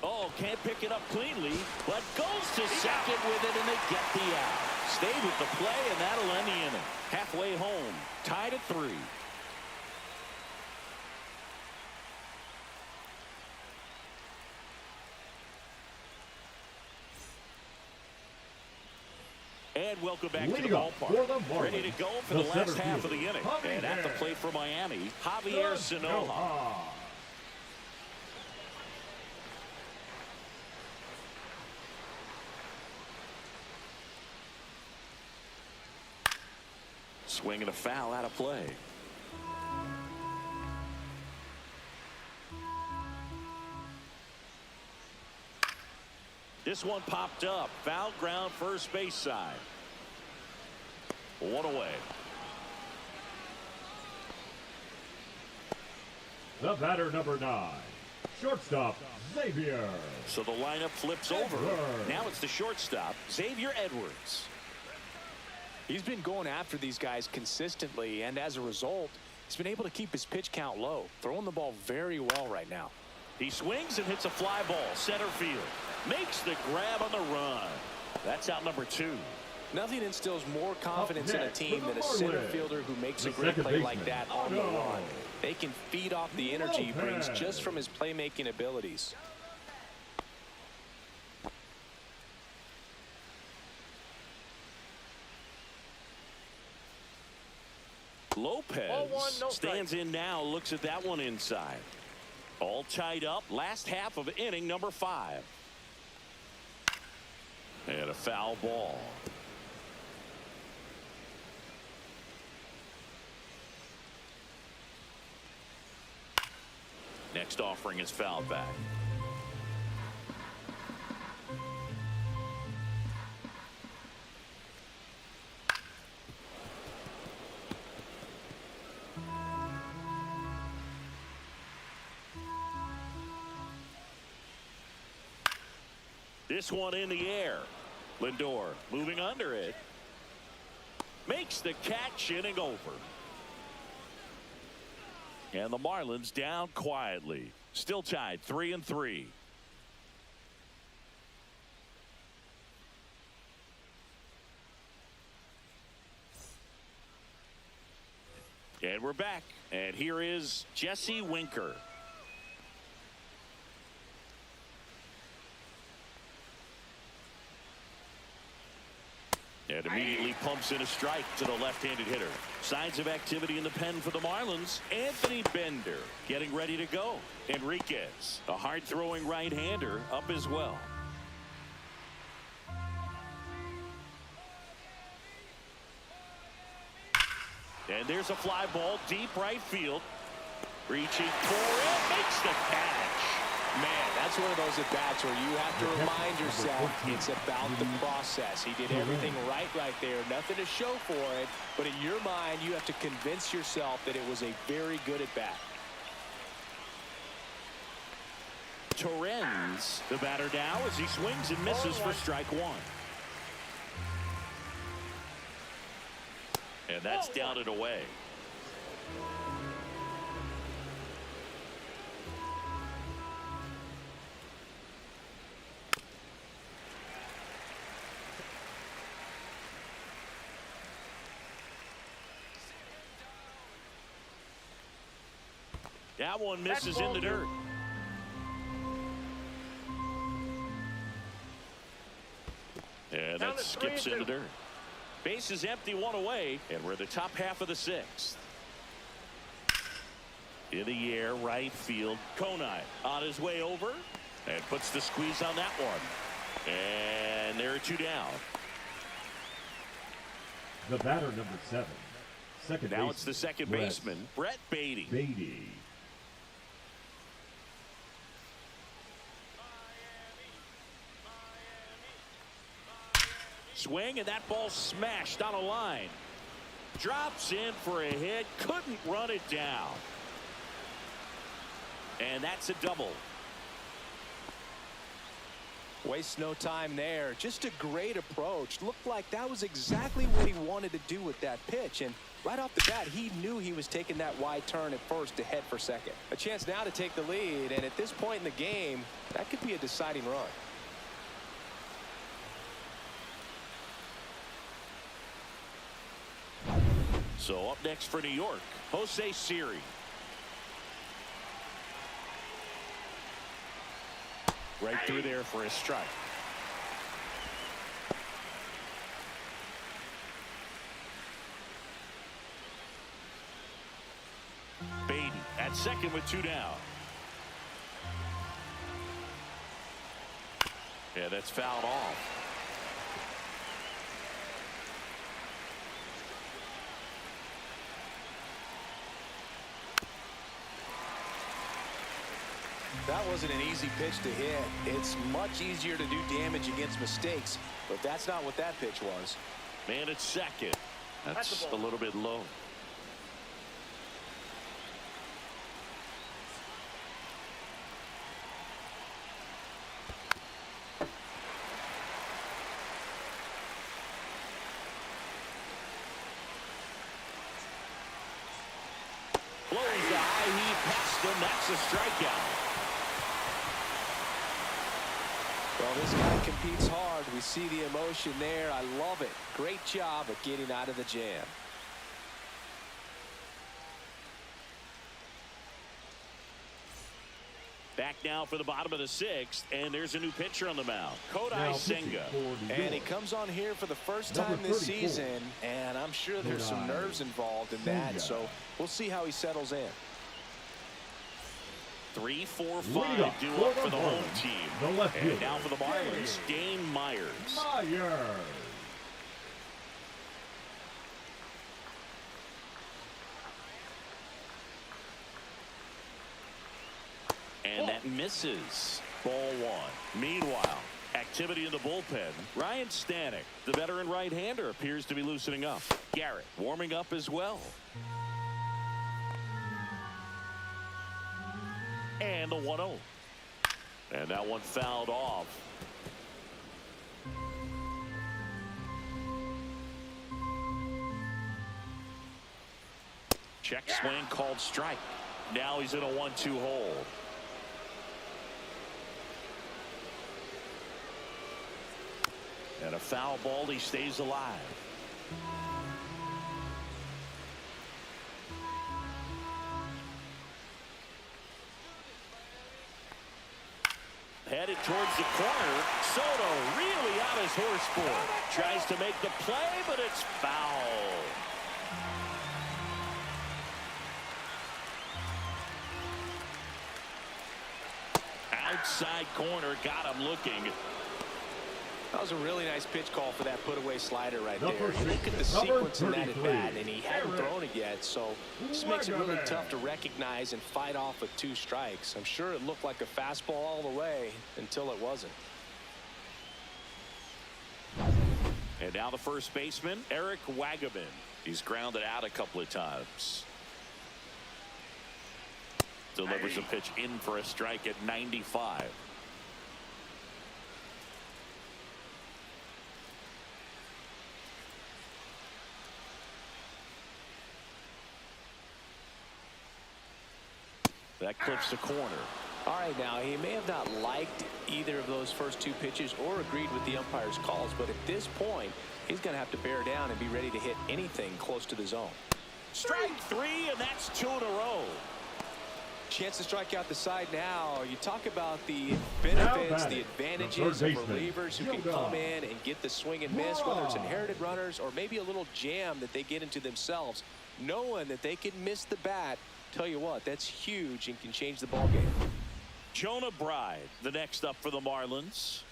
[SPEAKER 2] Oh, can't pick it up cleanly, but goes to second with it, and they get the out. Stayed with the play, and that'll end the inning. Halfway home, tied at 3. And welcome back to the ballpark. Ready to go for the last half of the inning. And at the plate for Miami, Javier Sanoja. Swing and a foul out of play. This one popped up. Foul ground, first base side. 1 away.
[SPEAKER 1] The batter, number 9, shortstop, Xavier.
[SPEAKER 2] So the lineup flips over.
[SPEAKER 1] Edwards.
[SPEAKER 2] Now it's the shortstop, Xavier Edwards.
[SPEAKER 4] He's been going after these guys consistently, and as a result, he's been able to keep his pitch count low, throwing the ball very well right now.
[SPEAKER 2] He swings and hits a fly ball, center field. Makes the grab on the run. That's out number 2.
[SPEAKER 4] Nothing instills more confidence in a
[SPEAKER 1] next
[SPEAKER 4] team
[SPEAKER 1] for
[SPEAKER 4] than
[SPEAKER 1] the
[SPEAKER 4] a center
[SPEAKER 1] Marlins,
[SPEAKER 4] fielder who makes a
[SPEAKER 1] the
[SPEAKER 4] great
[SPEAKER 1] second
[SPEAKER 4] play like
[SPEAKER 1] baseman,
[SPEAKER 4] that on the
[SPEAKER 1] Otto.
[SPEAKER 4] run. They can feed off the energy he brings
[SPEAKER 1] Lopez.
[SPEAKER 4] just from his playmaking abilities.
[SPEAKER 2] Lopez
[SPEAKER 5] Ball one, no
[SPEAKER 2] stands
[SPEAKER 5] strike.
[SPEAKER 2] in now, looks at that one inside. All tied up, last half of inning number 5. And a foul ball. Next offering is fouled back. This one in the air. Lindor moving under it. Makes the catch, inning over. And the Marlins down quietly. Still tied 3-3. And we're back. And here is Jesse Winker. And immediately pumps in a strike to the left-handed hitter. Signs of activity in the pen for the Marlins. Anthony Bender getting ready to go. Enriquez, a hard-throwing right-hander, up as well. And there's a fly ball deep right field. Reaching for it, makes the catch.
[SPEAKER 4] Man, that's one of those at-bats where you have to remind yourself it's about the process. He did everything right there. Nothing to show for it. But in your mind, you have to convince yourself that it was a very good at-bat.
[SPEAKER 2] Torrens, the batter now, as he swings and misses for strike 1. And that's down and away. That one misses in the dirt. And that skips in the dirt. Base is empty, 1 away, and we're in the top half of the 6th. In the air, right field. Konai on his way over and puts the squeeze on that one. And there are 2 down.
[SPEAKER 1] The batter, number 7. Second
[SPEAKER 2] now
[SPEAKER 1] baseman,
[SPEAKER 2] it's the second baseman, Brett Beatty. Swing, and that ball smashed on a line. Drops in for a hit. Couldn't run it down. And that's a double.
[SPEAKER 4] Wastes no time there. Just a great approach. Looked like that was exactly what he wanted to do with that pitch. And right off the bat, he knew he was taking that wide turn at first to head for second. A chance now to take the lead. And at this point in the game, that could be a deciding run.
[SPEAKER 2] So up next for New York, Jose Siri. Right through there for a strike. Beatty at second with 2 down. Yeah, that's fouled off.
[SPEAKER 4] That wasn't an easy pitch to hit. It's much easier to do damage against mistakes, but that's not what that pitch was.
[SPEAKER 2] Man at second. That's a little bit low. Blows the high heat past him. That's a strikeout.
[SPEAKER 4] Well, this guy competes hard. We see the emotion there. I love it. Great job of getting out of the jam.
[SPEAKER 2] Back now for the bottom of the 6th, and there's a new pitcher on the mound, Kodai Senga.
[SPEAKER 4] And he comes on here for the first time this season, and I'm sure there's some nerves involved in that, so we'll see how he settles in.
[SPEAKER 2] 3, 4, 5 due up for the home team. And now for the Marlins, Dane Myers. And that misses. Ball 1. Meanwhile, activity in the bullpen. Ryan Stanek, the veteran right-hander, appears to be loosening up. Garrett warming up as well. And the 1-0. And that one fouled off. Check swing called strike. Now he's in a 1-2 hold. And a foul ball, he stays alive. Headed towards the corner. Soto really on his horse for it. Tries to make the play, but it's foul. Outside corner, got him looking.
[SPEAKER 4] That was a really nice pitch call for that put-away slider right there. Look at the sequence in that at-bat, and he hadn't thrown it yet, so this makes it really tough to recognize and fight off with 2 strikes. I'm sure it looked like a fastball all the way until it wasn't.
[SPEAKER 2] And now the first baseman, Eric Wagaman. He's grounded out a couple of times. Delivers a pitch in for a strike at 95. That clips the corner.
[SPEAKER 4] All right, now, he may have not liked either of those first 2 pitches or agreed with the umpire's calls, but at this point, he's going to have to bear down and be ready to hit anything close to the zone.
[SPEAKER 2] Strike 3, and that's 2 in a row.
[SPEAKER 4] Chance to strike out the side now. You talk about the benefits, the advantages of relievers who can come in and get the swing and miss, whether it's inherited runners or maybe a little jam that they get into themselves, knowing that they can miss the bat. Tell you what, that's huge and can change the ball game.
[SPEAKER 2] Jonah Bride, the next up for the Marlins.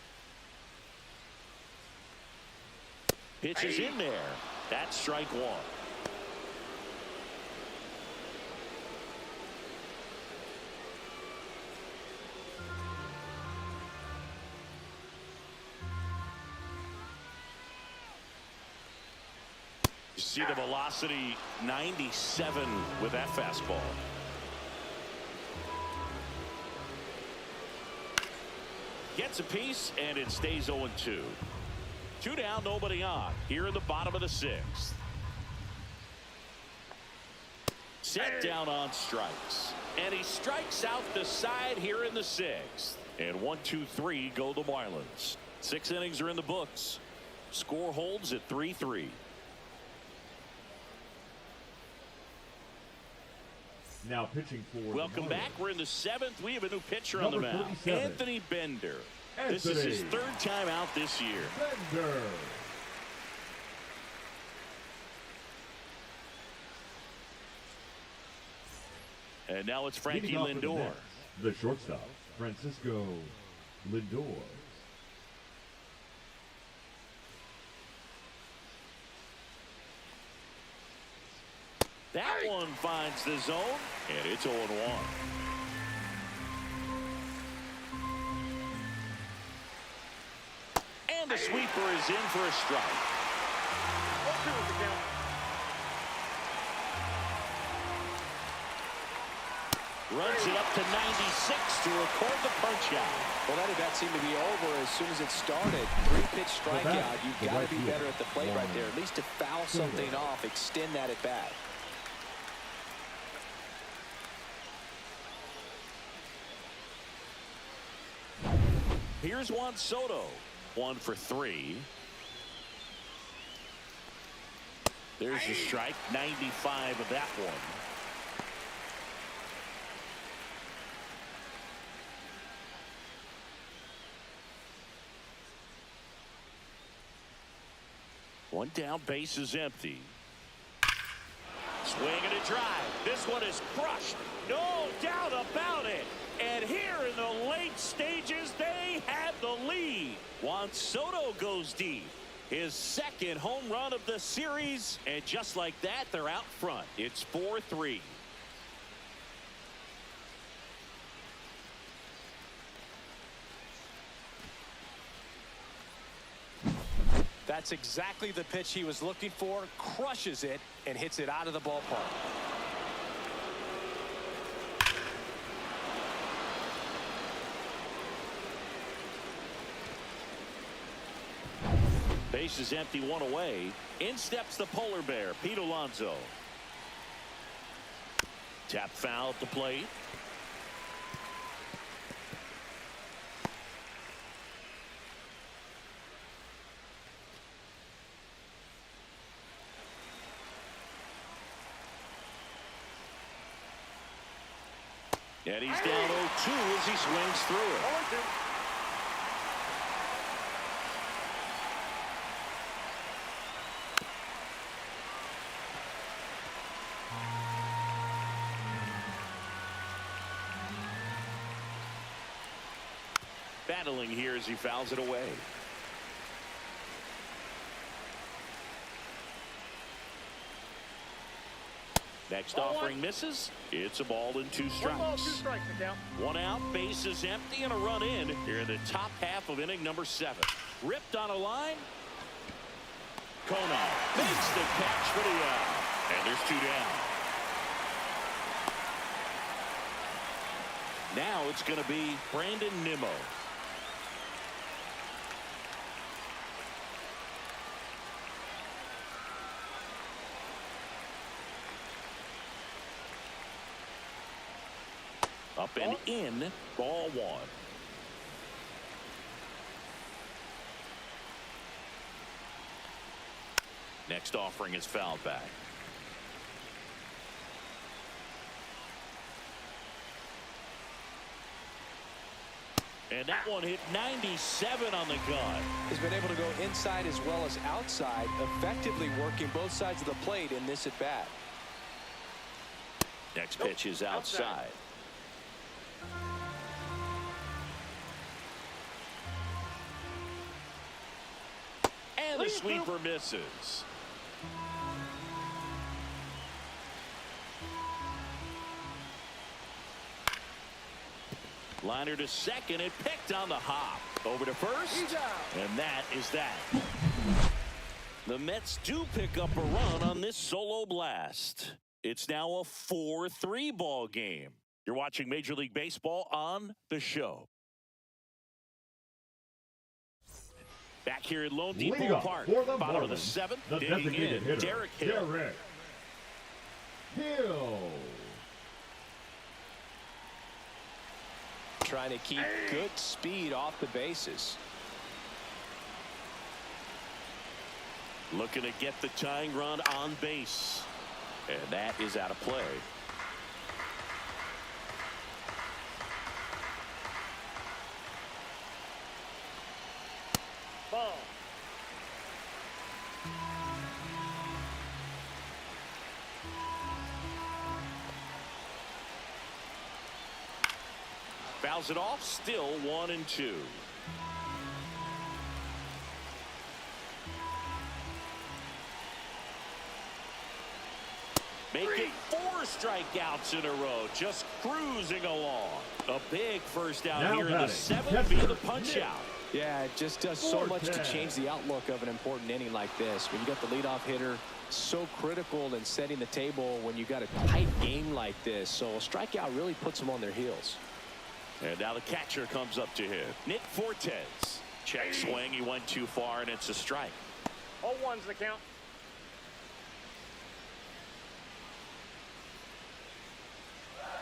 [SPEAKER 2] Pitch is in there. That's strike 1. You see the velocity 97 with that fastball. Gets a piece, and it stays 0-2. 2 down, nobody on. Here in the bottom of the 6th. Set down on strikes. And he strikes out the side here in the 6th. And 1, 2, 3 go the Marlins. 6 innings are in the books. Score holds at 3-3.
[SPEAKER 1] Now pitching for
[SPEAKER 2] Welcome back. We're in the 7th. We have a new pitcher on the mound. Anthony Bender. This is his 3rd time out this year.
[SPEAKER 1] Bender.
[SPEAKER 2] And now it's Frankie Lindor.
[SPEAKER 1] The shortstop, Francisco Lindor.
[SPEAKER 2] That one finds the zone, and it's 0-1. And the sweeper is in for a strike.
[SPEAKER 5] 0-2 is the count.
[SPEAKER 2] Runs it up to 96 to record the punch out.
[SPEAKER 4] Well, that at-bat seemed to be over as soon as it started. 3-pitch strikeout. You've got to be better at the plate right there, at least to foul something off, extend that at-bat.
[SPEAKER 2] Here's Juan Soto. 1 for 3. There's the strike. 95 of that one. One down, base is empty. Swing and a drive. This one is crushed. No doubt about it. And here in the late stages, they have the lead. Juan Soto goes deep. His second home run of the series. And just like that, they're out front. It's 4-3.
[SPEAKER 4] That's exactly the pitch he was looking for. Crushes it and hits it out of the ballpark.
[SPEAKER 2] Base is empty, one away. In steps the polar bear, Pete Alonso. Tap foul at the plate. And he's down 0-2 as he swings through it. Battling here as he fouls it away. Next offering misses. It's a ball and 2 strikes.
[SPEAKER 5] 1 ball, 2 strikes, account.
[SPEAKER 2] 1 out, base is empty, and a run in here in the top half of inning number 7. Ripped on a line. Kona makes the catch for the out. And there's 2 down. Now it's going to be Brandon Nimmo. Up and in, ball 1. Next offering is fouled back. And that one hit 97 on the gun.
[SPEAKER 4] He's been able to go inside as well as outside, effectively working both sides of the plate in this at bat.
[SPEAKER 2] Next pitch is outside. And the sweeper misses. Liner to second and picked on the hop. Over to first. And that is that. The Mets do pick up a run on this solo blast. It's now a 4-3 ball game. You're watching Major League Baseball on The Show. Back here at Lone Depot Park, bottom of the 7th, digging in, Derek Hill.
[SPEAKER 4] Trying to keep good speed off the bases.
[SPEAKER 2] Looking to get the tying run on base. And that is out of play.
[SPEAKER 5] Ball.
[SPEAKER 2] Fouls it off, still 1-2. Make it 4 strikeouts in a row, just cruising along. A big first out
[SPEAKER 1] Now
[SPEAKER 2] here in the 7th via the punch out.
[SPEAKER 4] Yeah, it just does so much to change the outlook of an important inning like this. When you got the leadoff hitter, so critical in setting the table when you got a tight game like this. So a strikeout really puts them on their heels.
[SPEAKER 2] And now the catcher comes up to him. Nick Fortes. Check swing. He went too far, and it's a strike.
[SPEAKER 5] 0-1's the count.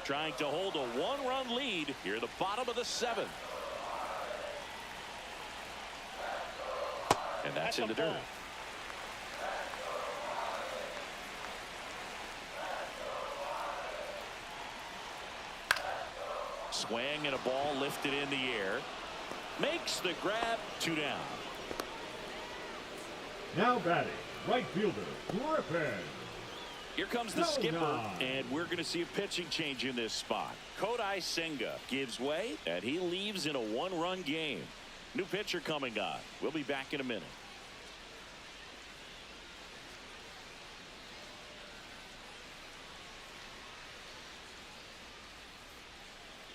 [SPEAKER 2] Trying to hold a 1-run lead here at the bottom of the 7th. And that's in the dirt. Swing and a ball lifted in the air. Makes the grab, 2 down.
[SPEAKER 1] Now batting, Right fielder, Griffin.
[SPEAKER 2] Here comes the skipper, and we're going to see a pitching change in this spot. Kodai Senga gives way, and he leaves in a one-run game. New pitcher coming on. We'll be back in a minute.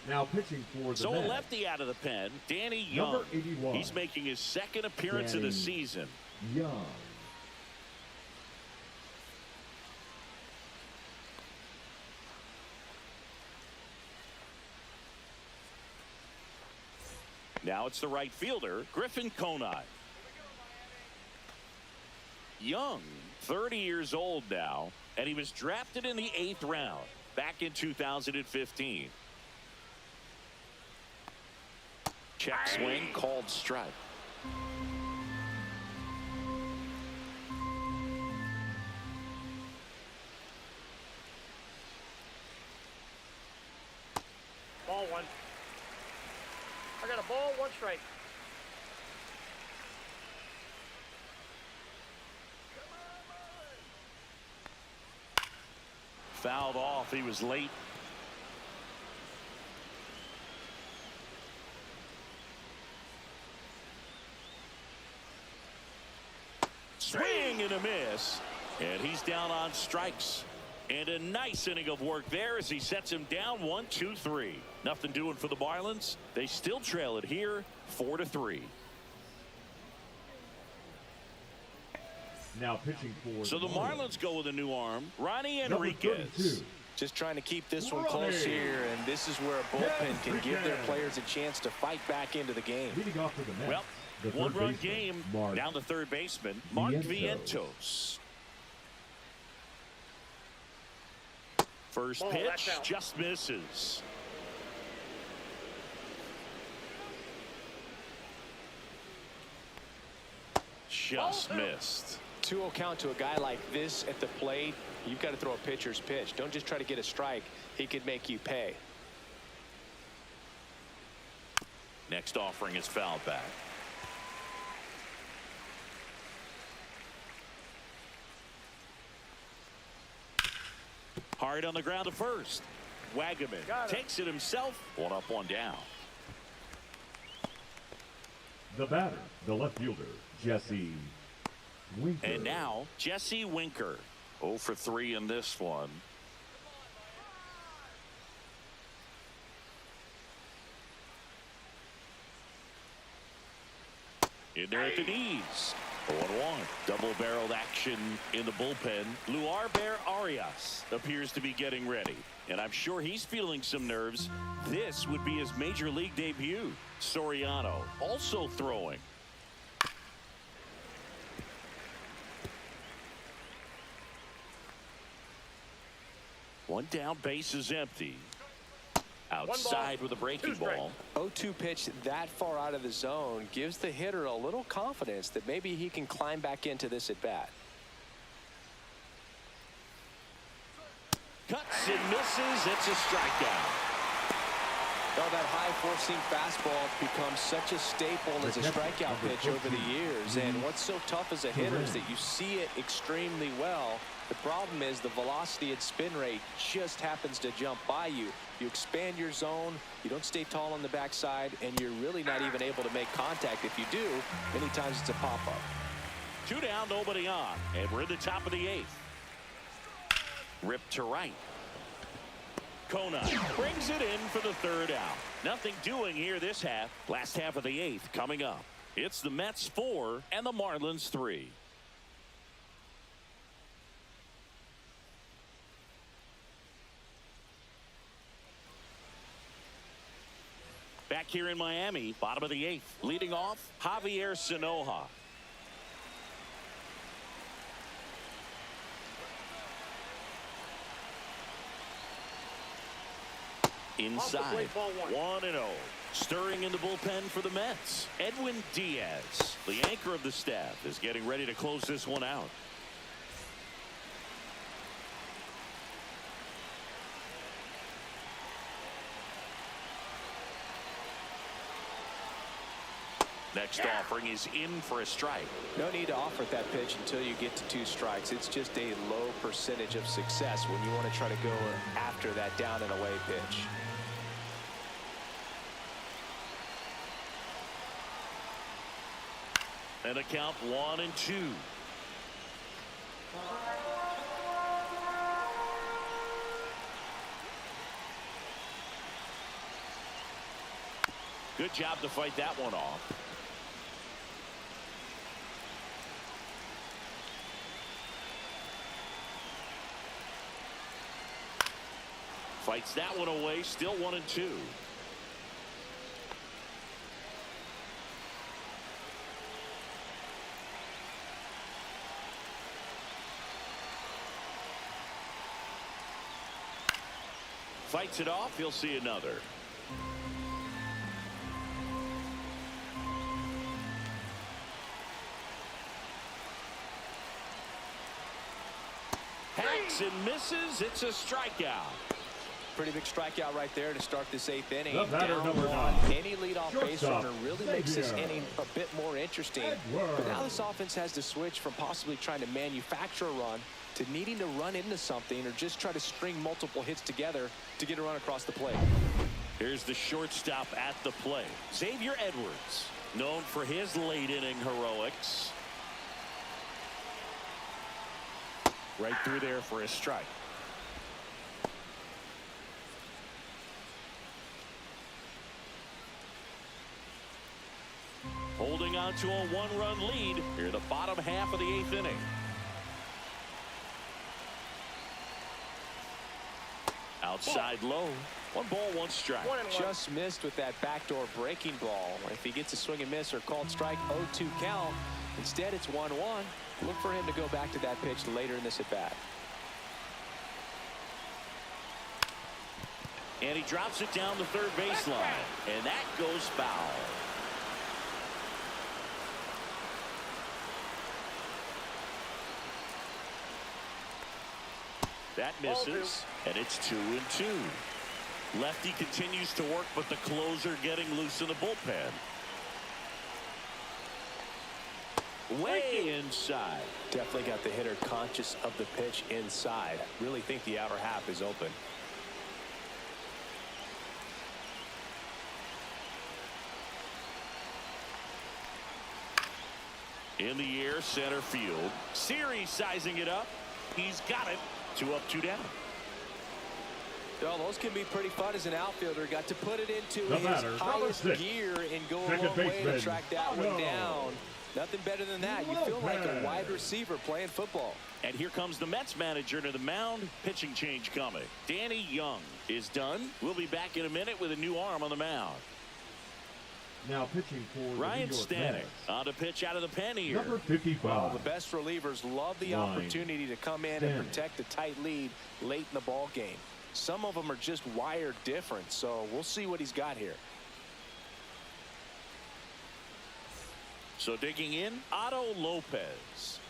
[SPEAKER 1] Now pitching for the
[SPEAKER 2] So a
[SPEAKER 1] Mets.
[SPEAKER 2] lefty out of the pen, Danny Young.
[SPEAKER 1] Number 81.
[SPEAKER 2] He's making his second appearance of the season.
[SPEAKER 1] Young.
[SPEAKER 2] Now it's the right fielder, Griffin Konai. Young, 30 years old now, and he was drafted in the 8th round back in 2015.
[SPEAKER 3] Check swing called strike.
[SPEAKER 5] Ball one. I got a ball, 1 strike.
[SPEAKER 2] Fouled off. He was late. Swing and a miss. And he's down on strikes. And a nice inning of work there as he sets him down 1-2-3. Nothing doing for the Marlins. They still trail it here 4-3.
[SPEAKER 1] Now pitching for
[SPEAKER 2] So the Marlins go with a new arm, Ronnie
[SPEAKER 1] Number
[SPEAKER 2] Enriquez.
[SPEAKER 1] 32.
[SPEAKER 4] Just trying to keep this one close here, and this is where a bullpen can give their players a chance to fight back into the game.
[SPEAKER 1] Leading off for the Mets.
[SPEAKER 2] Well,
[SPEAKER 1] the third
[SPEAKER 2] one-run
[SPEAKER 1] baseman,
[SPEAKER 2] game
[SPEAKER 1] Mark
[SPEAKER 2] down to third baseman, Mark
[SPEAKER 1] Vientos.
[SPEAKER 2] Vientos. First
[SPEAKER 5] Ball,
[SPEAKER 2] pitch
[SPEAKER 5] that's out.
[SPEAKER 2] just misses. Just missed.
[SPEAKER 4] 2-0 count to a guy like this at the plate. You've got to throw a pitcher's pitch. Don't just try to get a strike. He could make you pay.
[SPEAKER 2] Next offering is fouled back. Hard on the ground to first. Wagaman
[SPEAKER 5] Got it.
[SPEAKER 2] takes it himself. 1 up, 1 down.
[SPEAKER 1] The batter, the left fielder, Jesse Winker.
[SPEAKER 2] And now Jesse Winker. 0 for 3 in this one. In there at the knees. 0-1. Double-barreled action in the bullpen. Luarber Arias appears to be getting ready. And I'm sure he's feeling some nerves. This would be his major league debut. Soriano also throwing. One down, base is empty. Outside with a breaking ball.
[SPEAKER 4] 0-2 pitch that far out of the zone gives the hitter a little confidence that maybe he can climb back into this at bat.
[SPEAKER 2] Cuts and misses. It's a strikeout.
[SPEAKER 4] Well, that high four-seam fastball becomes such a staple as a strikeout pitch over the years. And what's so tough as a hitter is that you see it extremely well. The problem is the velocity and spin rate just happens to jump by you. You expand your zone, you don't stay tall on the backside, and you're really not even able to make contact. If you do, many times it's a pop-up.
[SPEAKER 2] 2 down, nobody on. And we're in the top of the 8th. Ripped to right. Konai brings it in for the 3rd out. Nothing doing here this half. Last half of the 8th coming up. It's the Mets 4 and the Marlins 3. Back here in Miami, bottom of the 8th. Leading off, Javier Sanoja. Inside, 1-0. Stirring in the bullpen for the Mets. Edwin Diaz, the anchor of the staff, is getting ready to close this one out. Next offering is in for a strike.
[SPEAKER 4] No need to offer that pitch until you get to 2 strikes. It's just a low percentage of success when you want to try to go after that down and away pitch.
[SPEAKER 2] And a count 1-2. Good job to fight that one off. Fights that one away, still 1-2. Fights it off, he'll see another. Hacks and misses. It's a strikeout.
[SPEAKER 4] Pretty big strikeout right there to start this 8th inning.
[SPEAKER 1] The batter,
[SPEAKER 4] Down
[SPEAKER 1] number
[SPEAKER 4] 1.
[SPEAKER 1] 9.
[SPEAKER 4] Any leadoff base runner really makes this inning a bit more interesting. But now this offense has to switch from possibly trying to manufacture a run to needing to run into something or just try to string multiple hits together to get a run across the plate.
[SPEAKER 2] Here's the shortstop at the plate. Xavier Edwards, known for his late inning heroics. Right through there for a strike. Holding on to a 1-run lead here in the bottom half of the 8th inning. Outside low. 1 ball, 1 strike.
[SPEAKER 5] 1-1.
[SPEAKER 4] Just missed with that backdoor breaking ball. If he gets a swing and miss or called strike, 0-2 count. Instead, it's 1-1. Look for him to go back to that pitch later in this at bat.
[SPEAKER 2] And he drops it down the third baseline. And that goes foul. That misses, and it's 2-2. Lefty continues to work, but the closer getting loose in the bullpen. Way inside.
[SPEAKER 4] Definitely got the hitter conscious of the pitch inside. Really think the outer half is open.
[SPEAKER 2] In the air, center field. Series sizing it up. He's got it. 2 up, 2 down.
[SPEAKER 4] Well, those can be pretty fun as an outfielder. Got to put it into
[SPEAKER 1] The
[SPEAKER 4] his
[SPEAKER 1] batter,
[SPEAKER 4] highest
[SPEAKER 1] 6.
[SPEAKER 4] gear and go a
[SPEAKER 1] Second
[SPEAKER 4] long way to
[SPEAKER 1] baseman.
[SPEAKER 4] track that one down. Nothing better than that. You feel like a
[SPEAKER 1] Lopez.
[SPEAKER 4] wide receiver playing football.
[SPEAKER 2] And here comes the Mets manager to the mound. Pitching change coming. Danny Young is done. We'll be back in a minute with a new arm on the mound.
[SPEAKER 1] Now pitching for the
[SPEAKER 2] Ryan
[SPEAKER 1] New York
[SPEAKER 2] Stanek
[SPEAKER 1] Mets.
[SPEAKER 2] on to pitch out of the pen here.
[SPEAKER 1] Number 55.
[SPEAKER 4] Well, the best relievers love the
[SPEAKER 1] Line.
[SPEAKER 4] opportunity to come in and protect a tight lead late in the ball game. Some of them are just wired different, so we'll see what he's got here.
[SPEAKER 2] So digging in, Otto Lopez.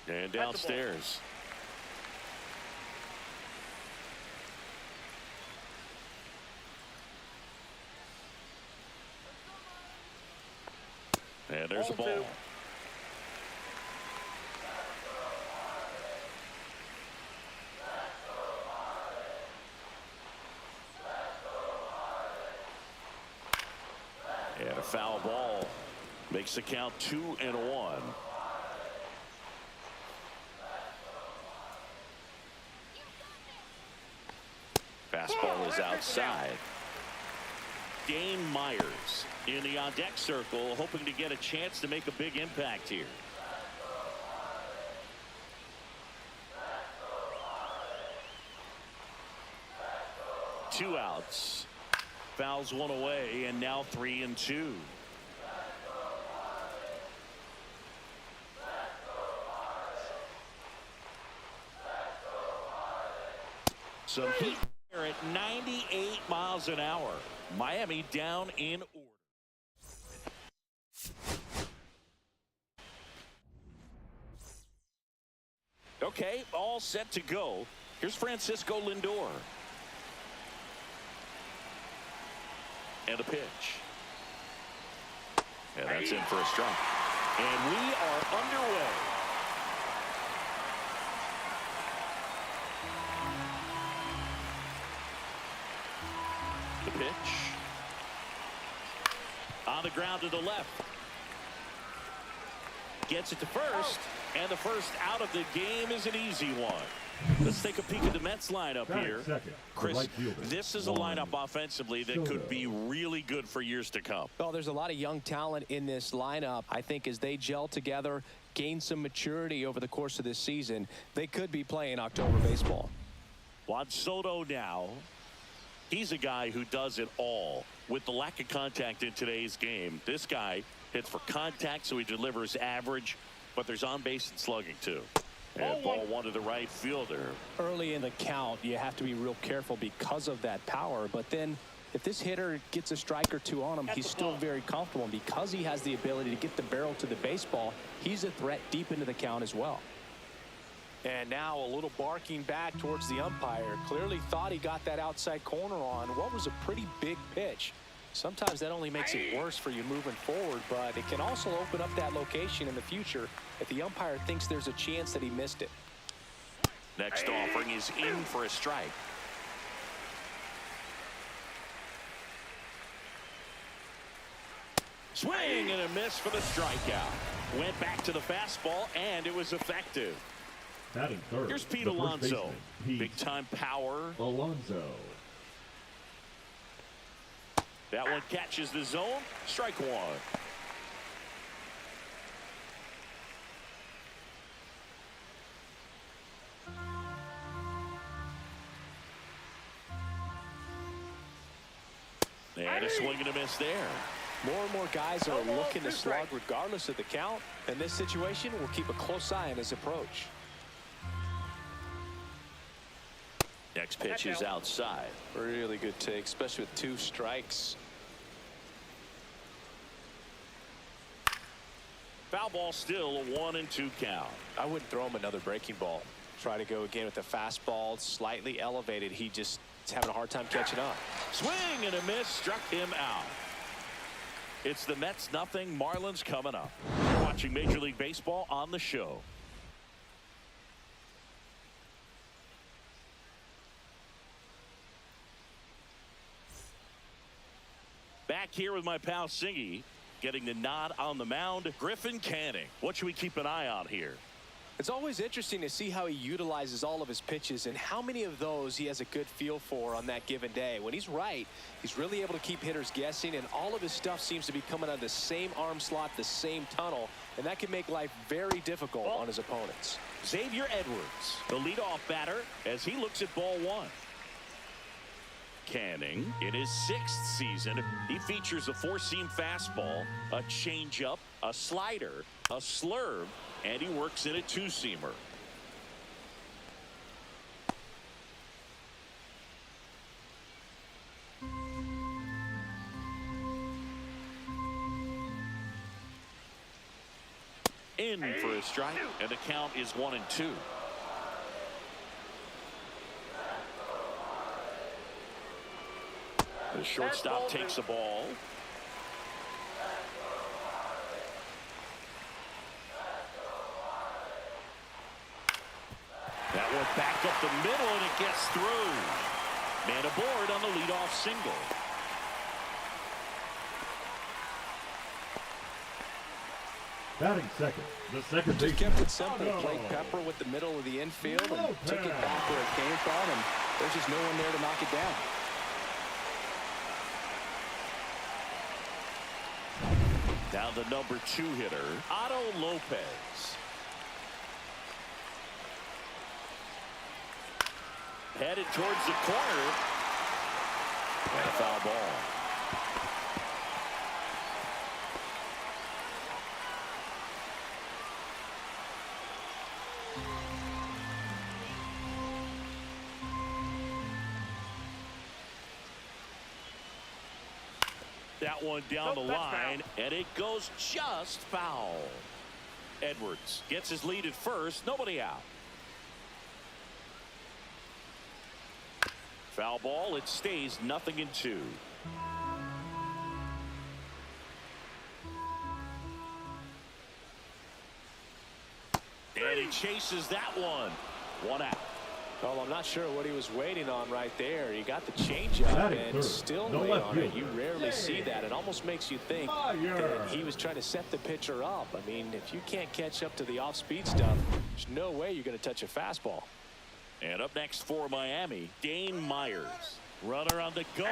[SPEAKER 2] And downstairs. And there's a ball.
[SPEAKER 5] 0-2.
[SPEAKER 2] And a foul ball makes the count 2-1. Fastball is outside. Dane Myers in the on-deck circle, hoping to get a chance to make a big impact here. Two outs. Fouls one away, and now 3-2. Some heat here at 98 miles an hour. Miami down in order. Okay, all set to go. Here's Francisco Lindor. And a pitch. And that's in for a strike. And we are underway. The pitch. On the ground to the left. Gets it to first. And the first out of the game is an easy one. Let's take a peek at the Mets lineup here. Chris, this is a lineup offensively that could be really good for years to come.
[SPEAKER 4] Well, there's a lot of young talent in this lineup. I think as they gel together, gain some maturity over the course of this season, they could be playing October baseball.
[SPEAKER 2] Juan Soto now. He's a guy who does it all. With the lack of contact in today's game, this guy hits for contact, so he delivers average, but there's on base and slugging too. And ball one to the right fielder.
[SPEAKER 4] Early in the count, you have to be real careful because of that power. But then if this hitter gets a strike or two on him, he's still very comfortable. And because he has the ability to get the barrel to the baseball, he's a threat deep into the count as well. And now a little barking back towards the umpire. Clearly thought he got that outside corner on what was a pretty big pitch. Sometimes that only makes it worse for you moving forward, but it can also open up that location in the future if the umpire thinks there's a chance that he missed it.
[SPEAKER 2] Next offering is in for a strike. Swing and a miss for the strikeout. Went back to the fastball, and it was effective.
[SPEAKER 1] Batting third,
[SPEAKER 2] here's Pete Alonso. Big time power.
[SPEAKER 1] Alonso.
[SPEAKER 2] That one catches the zone. Strike one. And a swing and a miss there.
[SPEAKER 4] More and more guys are looking to slug regardless of the count. In this situation, we'll keep a close eye on his approach.
[SPEAKER 2] Next pitch is outside.
[SPEAKER 4] Really good take, especially with 2 strikes.
[SPEAKER 2] Foul ball, still a 1-2 count.
[SPEAKER 4] I wouldn't throw him another breaking ball. Try to go again with the fastball, slightly elevated. He just is having a hard time catching up.
[SPEAKER 2] Swing and a miss, struck him out. It's the Mets nothing, Marlins coming up. You're watching Major League Baseball on the show. Back here with my pal Singy, getting the nod on the mound. Griffin Canning. What should we keep an eye on here?
[SPEAKER 4] It's always interesting to see how he utilizes all of his pitches and how many of those he has a good feel for on that given day. When he's right, he's really able to keep hitters guessing, and all of his stuff seems to be coming out of the same arm slot, the same tunnel, and that can make life very difficult on his opponents.
[SPEAKER 2] Xavier Edwards, the leadoff batter, as he looks at ball one. Canning, in his 6th season, he features a 4-seam fastball, a changeup, a slider, a slurve, and he works in a 2-seamer. In for a strike, and the count is 1-2. The shortstop takes the ball. That one back up the middle, and it gets through. Man aboard on the leadoff single.
[SPEAKER 1] Batting second, the second
[SPEAKER 4] Just
[SPEAKER 1] baseman.
[SPEAKER 4] kept it simple. Played Pepper with the middle of the infield and took it back where it came from, and there's just no one there to knock it down.
[SPEAKER 2] Down the number 2 hitter, Otto Lopez. Headed towards the corner. And a foul ball. That one down the line, and it goes just foul. Edwards gets his lead at first, nobody out. Foul ball. It stays 0-2. And he chases that one. 1 out.
[SPEAKER 4] Well, I'm not sure what he was waiting on right there. He got the changeup and still wait on it. You rarely see that. It almost makes you think that he was trying to set the pitcher up. I mean, if you can't catch up to the off-speed stuff, there's no way you're going to touch a fastball.
[SPEAKER 2] And up next for Miami, Dane Myers. Runner on the go.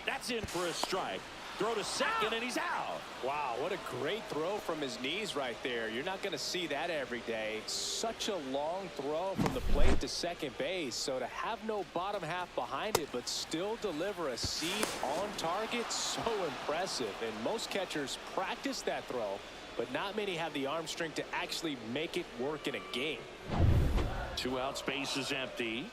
[SPEAKER 2] That's in for a strike. Throw to second, and he's out.
[SPEAKER 4] Wow, what a great throw from his knees right there. You're not going to see that every day. Such a long throw from the plate to second base. So to have no bottom half behind it, but still deliver a seed on target, so impressive. And most catchers practice that throw, but not many have the arm strength to actually make it work in a game.
[SPEAKER 2] 2 out, space is empty.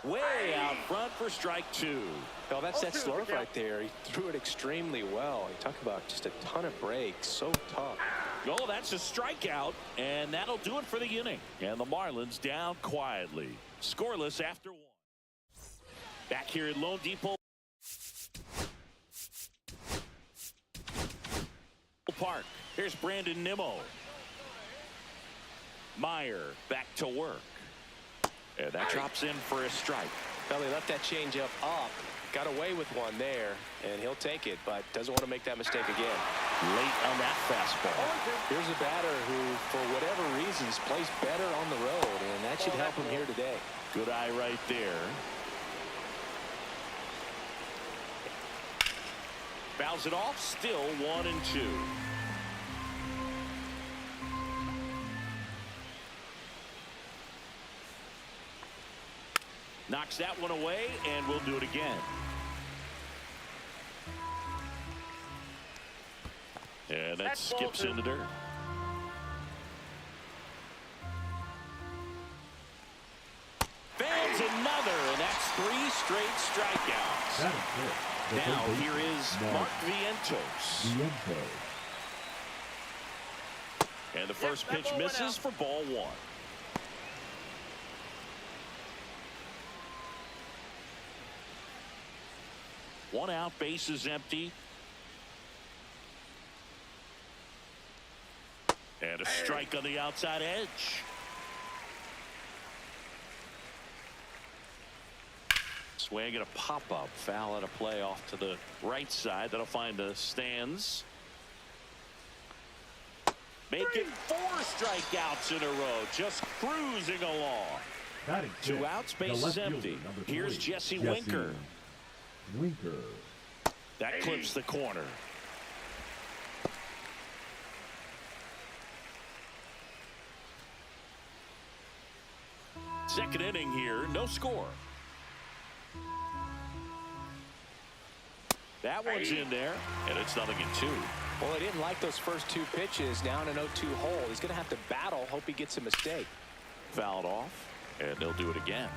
[SPEAKER 2] Way out front for strike 2.
[SPEAKER 4] Well, that's that slurve right there. He threw it extremely well. You talk about just a ton of breaks. So tough.
[SPEAKER 2] Oh, that's a strikeout, and that'll do it for the inning. And the Marlins down quietly. Scoreless after 1. Back here at Lone Depot Park. Here's Brandon Nimmo. Meyer back to work. And that drops in for a strike.
[SPEAKER 4] Well, he left that changeup up. Got away with one there, and he'll take it, but doesn't want to make that mistake again.
[SPEAKER 2] Late on that fastball.
[SPEAKER 4] Here's a batter who, for whatever reasons, plays better on the road, and that should help him here today.
[SPEAKER 2] Good eye right there. Fouls it off. Still 1-2. Knocks that one away, and we'll do it again. And that skips in the dirt. Fans another, and that's 3 straight strikeouts. Now here is Mark Vientos. And the first pitch misses for ball 1. One out, base is empty. And a strike on the outside edge. Swing and a pop-up. Foul at a play off to the right side. That'll find the stands. Making 4 strikeouts in a row. Just cruising along. 2 outs, base is empty. Here's Jesse Winker. That clips the corner. Second inning here, no score. That one's in there, and it's 0-2.
[SPEAKER 4] Well, he didn't like those first 2 pitches. Now in an 0-2 hole. He's going to have to battle. Hope he gets a mistake.
[SPEAKER 2] Fouled off, and they'll do it again.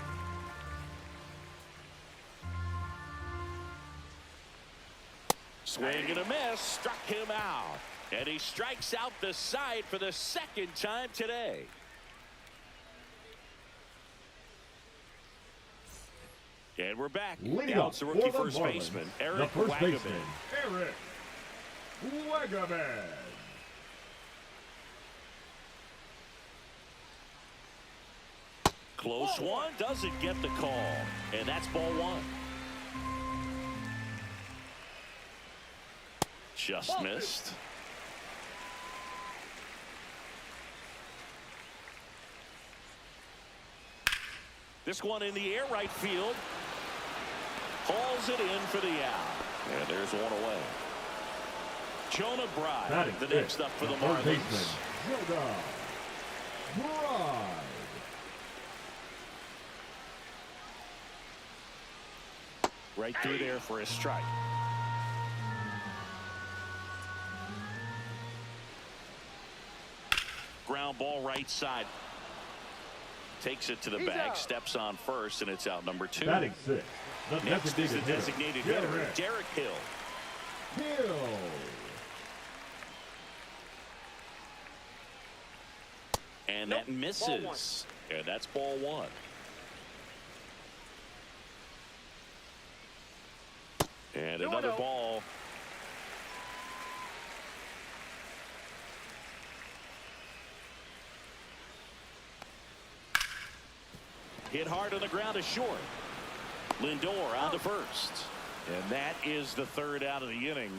[SPEAKER 2] Swing and a miss, struck him out. And he strikes out the side for the 2nd time today. And we're back. Now it's the rookie first baseman, Eric Wagaman. Close one, doesn't get the call. And that's ball 1. Just missed. This one in the air, right field. Hauls it in for the out. And there's one away. Jonah Bride, the next up for the Marlins. Right through there for a strike. Ground ball right side. Takes it to the bag, steps on first, and it's out number 2. Next is the designated hitter, Derek Hill. And that misses. And that's ball one. And another ball. Hit hard on the ground to short. Lindor on to first. And that is the third out of the inning.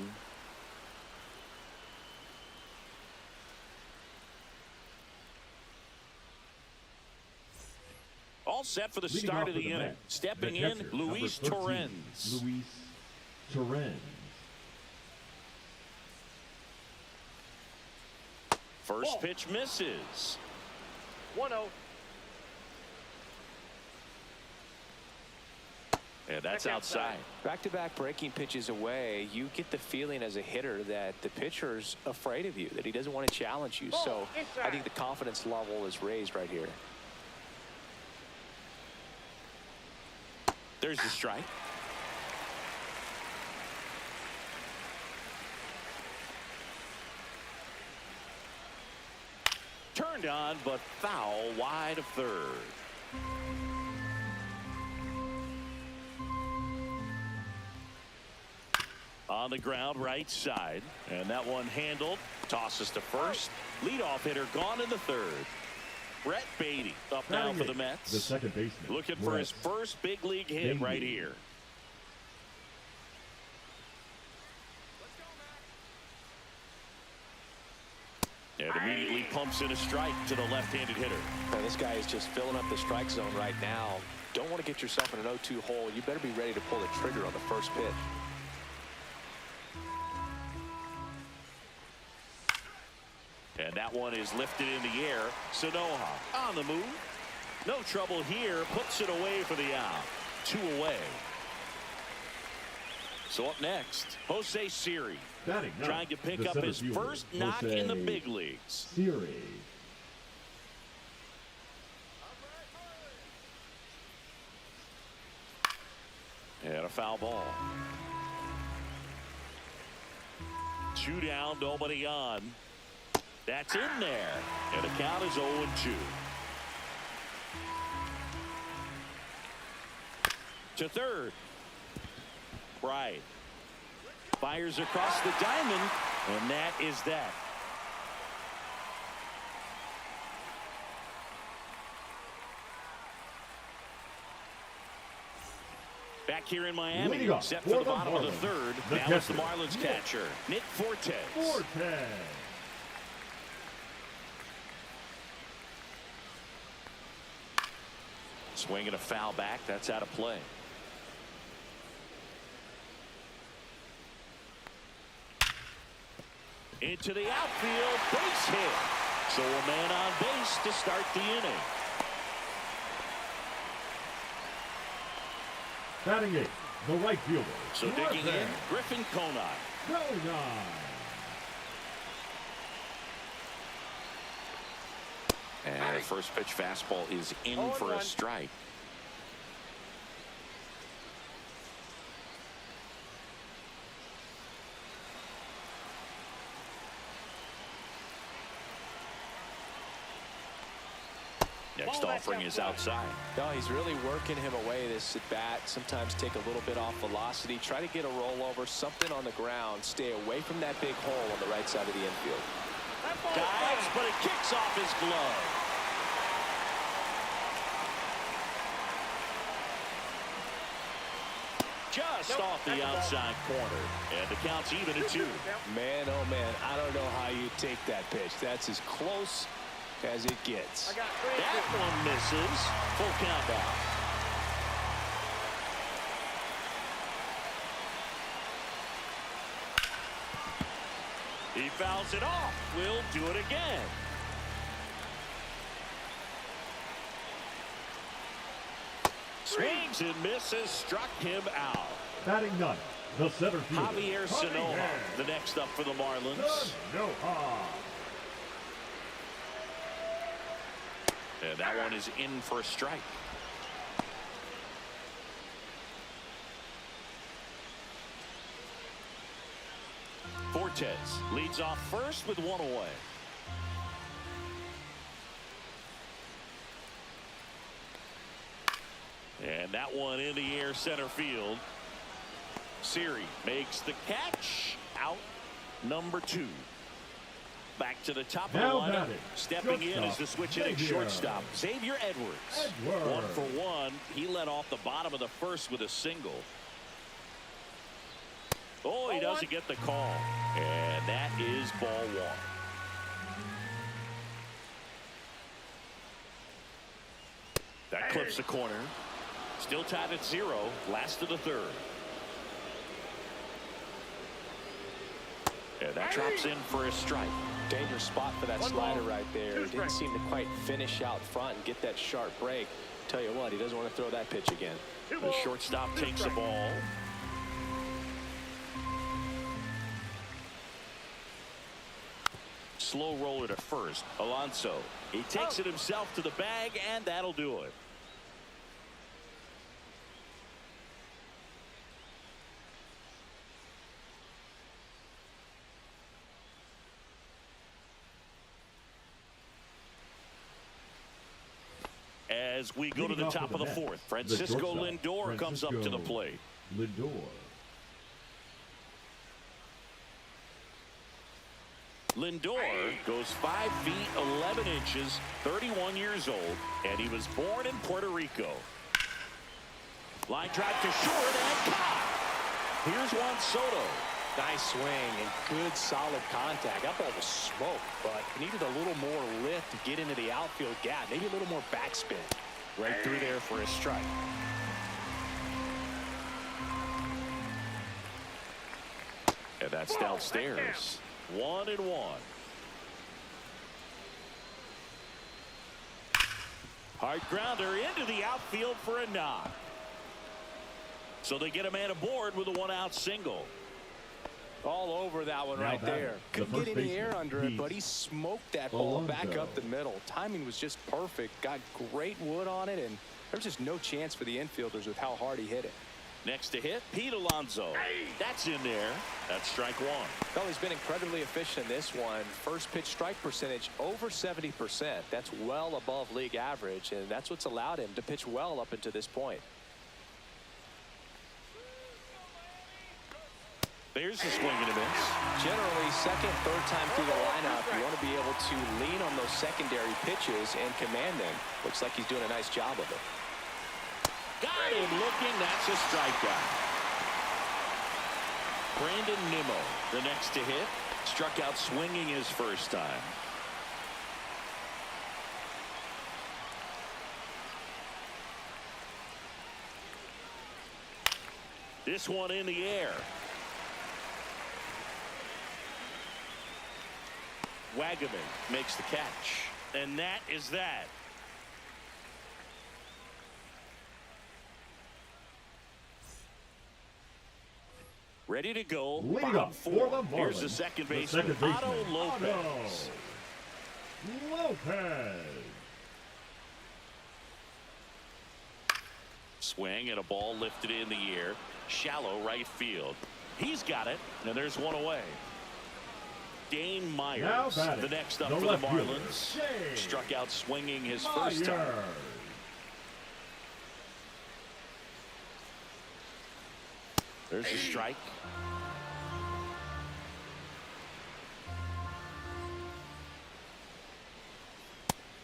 [SPEAKER 2] All set for the start of the inning. Stepping in, Luis Torrens.
[SPEAKER 1] Luis Torrens.
[SPEAKER 2] First pitch misses.
[SPEAKER 5] 1-0.
[SPEAKER 2] And that's outside.
[SPEAKER 4] Back-to-back breaking pitches away, you get the feeling as a hitter that the pitcher's afraid of you, that he doesn't want to challenge you. So I think the confidence level is raised right here.
[SPEAKER 2] There's the strike. Turned on, but foul wide of third. On the ground, right side. And that one handled. Tosses to first. Leadoff hitter gone in the third. Brett Beatty up now for the Mets.
[SPEAKER 1] The second baseman.
[SPEAKER 2] Looking for his first big league hit right here. And immediately pumps in a strike to the left-handed hitter.
[SPEAKER 4] Well, this guy is just filling up the strike zone right now. Don't want to get yourself in an 0-2 hole. You better be ready to pull the trigger on the first pitch.
[SPEAKER 2] And that one is lifted in the air. Sanoha on the move. No trouble here. Puts it away for the out. 2 away. So up next, Jose Siri. Trying to pick up his first knock in the big leagues.
[SPEAKER 1] Siri.
[SPEAKER 2] And a foul ball. 2 down, nobody on. That's in there. And the count is 0-2. To third. Right. Fires across the diamond. And that is that. Back here in Miami, set for the bottom of the third. Now it's the Marlins catcher, Nick Fortes. Swinging a foul back. That's out of play. Into the outfield. Base hit. So a man on base to start the inning.
[SPEAKER 1] Batting eighth, the right fielder.
[SPEAKER 2] So digging in, Griffin Conine. And the first pitch fastball is in for a strike. Next offering is outside.
[SPEAKER 4] No, he's really working him away this at bat. Sometimes take a little bit off velocity. Try to get a rollover, something on the ground. Stay away from that big hole on the right side of the infield.
[SPEAKER 2] Dives, but it kicks off his glove. Just off the outside corner. And the count's even at 2.
[SPEAKER 4] Man, oh man, I don't know how you take that pitch. That's as close as it gets.
[SPEAKER 2] That one misses. Full count out. He fouls it off. We'll do it again. Swings and misses. Struck him out.
[SPEAKER 1] Batting ninth, the center fielder.
[SPEAKER 2] Javier Sanoha, the next up for the Marlins. And that one is in for a strike. Fortes leads off first with 1 away. And that one in the air center field. Siri makes the catch. Out number 2. Back to the top of the lineup. Stepping in is the switch hitting shortstop, Xavier Edwards. 1 for 1. He led off the bottom of the first with a single. Oh, he doesn't get the call. And that is ball 1. That clips the corner. Still tied at 0. Last of the 3rd. And that drops in for a strike.
[SPEAKER 4] Dangerous spot for that slider right there. Didn't seem to quite finish out front and get that sharp break. Tell you what, he doesn't want to throw that pitch again.
[SPEAKER 2] The shortstop takes the ball. Slow roller to first. Alonso. He takes it himself to the bag, and that'll do it. As we go to the top of the 4th, Francisco Lindor comes up to the plate. Lindor goes 5 feet 11 inches, 31 years old, and he was born in Puerto Rico. Line drive to short and caught. Here's Juan Soto.
[SPEAKER 4] Nice swing and good solid contact. That ball was smoked, but needed a little more lift to get into the outfield gap. Maybe a little more backspin. Right through there for a strike.
[SPEAKER 2] And that's downstairs. 1-1. Hard grounder into the outfield for a knock. So they get a man aboard with a 1-out single.
[SPEAKER 4] All over that one right there. Couldn't get any air under it, but he smoked that ball back up the middle. Timing was just perfect. Got great wood on it, and there's just no chance for the infielders with how hard he hit it.
[SPEAKER 2] Next to hit, Pete Alonso. That's in there. That's strike 1.
[SPEAKER 4] Well, he's been incredibly efficient in this one. First pitch strike percentage over 70%. That's well above league average, and that's what's allowed him to pitch well up until this point.
[SPEAKER 2] There's a swing and a miss.
[SPEAKER 4] Generally, second, third time through the lineup, you want to be able to lean on those secondary pitches and command them. Looks like he's doing a nice job of it.
[SPEAKER 2] Got him looking. That's a strikeout. Brandon Nimmo, the next to hit, struck out swinging his first time. This one in the air. Wagaman makes the catch. And that is that. Ready to go.
[SPEAKER 1] Lead up for the Marlins.
[SPEAKER 2] Here's the second baseman, Otto Lopez. Swing and a ball lifted in the air. Shallow right field. He's got it. And there's one away. Dane Myers, the next up for the Marlins. Struck out swinging his first time. There's a strike.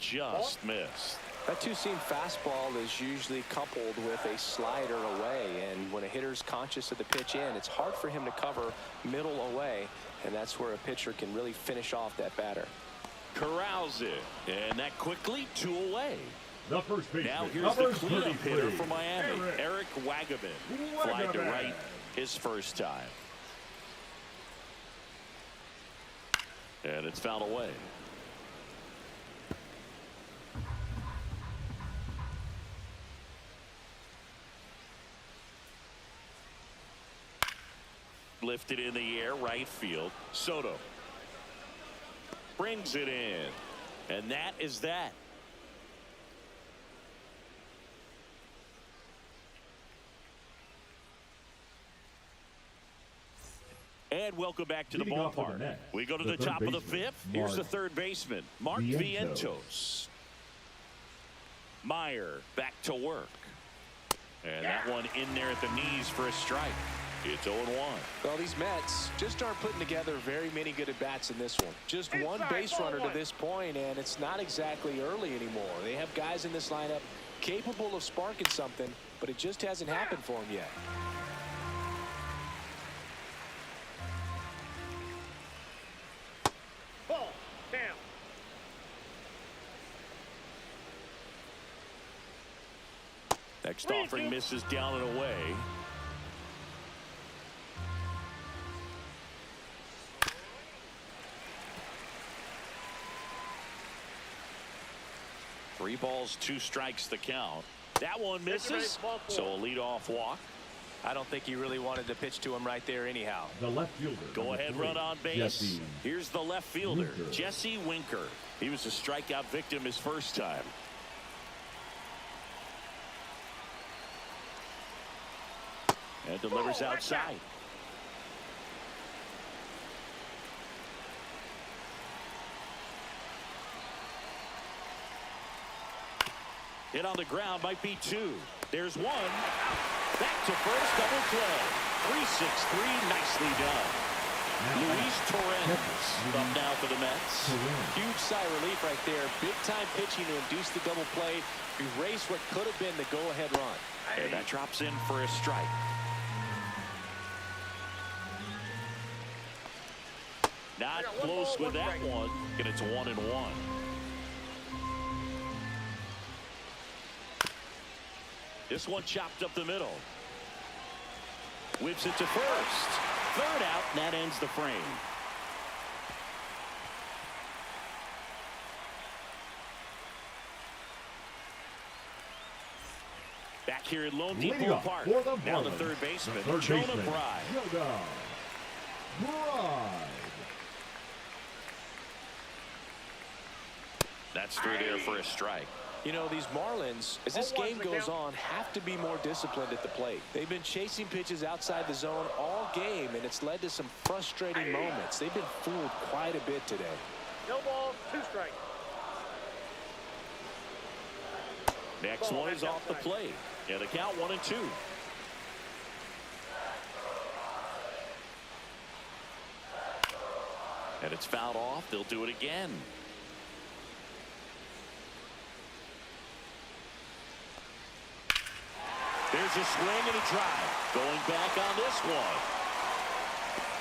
[SPEAKER 2] Just missed.
[SPEAKER 4] That two-seam fastball is usually coupled with a slider away, and when a hitter's conscious of the pitch in, it's hard for him to cover middle away, and that's where a pitcher can really finish off that batter.
[SPEAKER 2] Corrals it, and that quickly 2 away.
[SPEAKER 1] The first baseman.
[SPEAKER 2] Now here's the cleanup hitter for Miami, Eric Wagaman. Flied to right his first time. And it's fouled away. Lifted in the air, right field. Soto brings it in, and that is that. And welcome back to the ballpark. We go to the top of the 5th. Here's the third baseman, Mark Vientos. Meyer back to work. And that one in there at the knees for a strike. It's 0-1.
[SPEAKER 4] Well, these Mets just aren't putting together very many good at-bats in this one. Just one base runner to this point, and it's not exactly early anymore. They have guys in this lineup capable of sparking something, but it just hasn't happened for them yet.
[SPEAKER 5] Ball down.
[SPEAKER 2] Next offering misses down and away. Three balls, 2 strikes the count. That one misses, so a leadoff walk.
[SPEAKER 4] I don't think he really wanted to pitch to him right there anyhow.
[SPEAKER 1] The left fielder.
[SPEAKER 2] Go ahead, run on base.
[SPEAKER 1] Jesse
[SPEAKER 2] Here's the left fielder,
[SPEAKER 1] Winker.
[SPEAKER 2] Jesse Winker. He was a strikeout victim his first time. And delivers outside. Hit on the ground, might be 2. There's 1. Back to first, double play. 3-6-3, nicely done. Luis Torrens up now for the Mets.
[SPEAKER 4] Huge sigh of relief right there. Big time pitching to induce the double play. Erase what could have been the go-ahead run.
[SPEAKER 2] And that drops in for a strike. Not close with that one, and it's 1-1. This one chopped up the middle. Whips it to first. Third out, and that ends the frame. Back here at Lone Depot Park. Now the third baseman, Jonah Bride. That's through there for a strike.
[SPEAKER 4] You know, these Marlins, as this game goes on, have to be more disciplined at the plate. They've been chasing pitches outside the zone all game, and it's led to some frustrating moments. They've been fooled quite a bit today.
[SPEAKER 5] No ball, 2 strikes.
[SPEAKER 2] Next one is off the plate. And the count 1-2. And it's fouled off. They'll do it again. There's a swing and a drive. Going back on this one.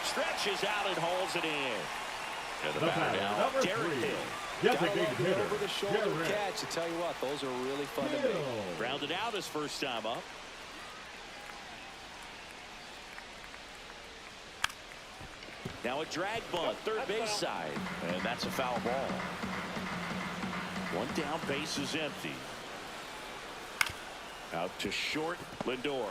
[SPEAKER 2] Stretches out and hauls it in. And the batter now, Derek Hill.
[SPEAKER 4] Over the shoulder catch. I tell you what, those are really fun to make.
[SPEAKER 2] Grounded out his first time up. Now a drag bunt, third base side. And that's a foul ball. One down, base is empty. Out to short, Lindor.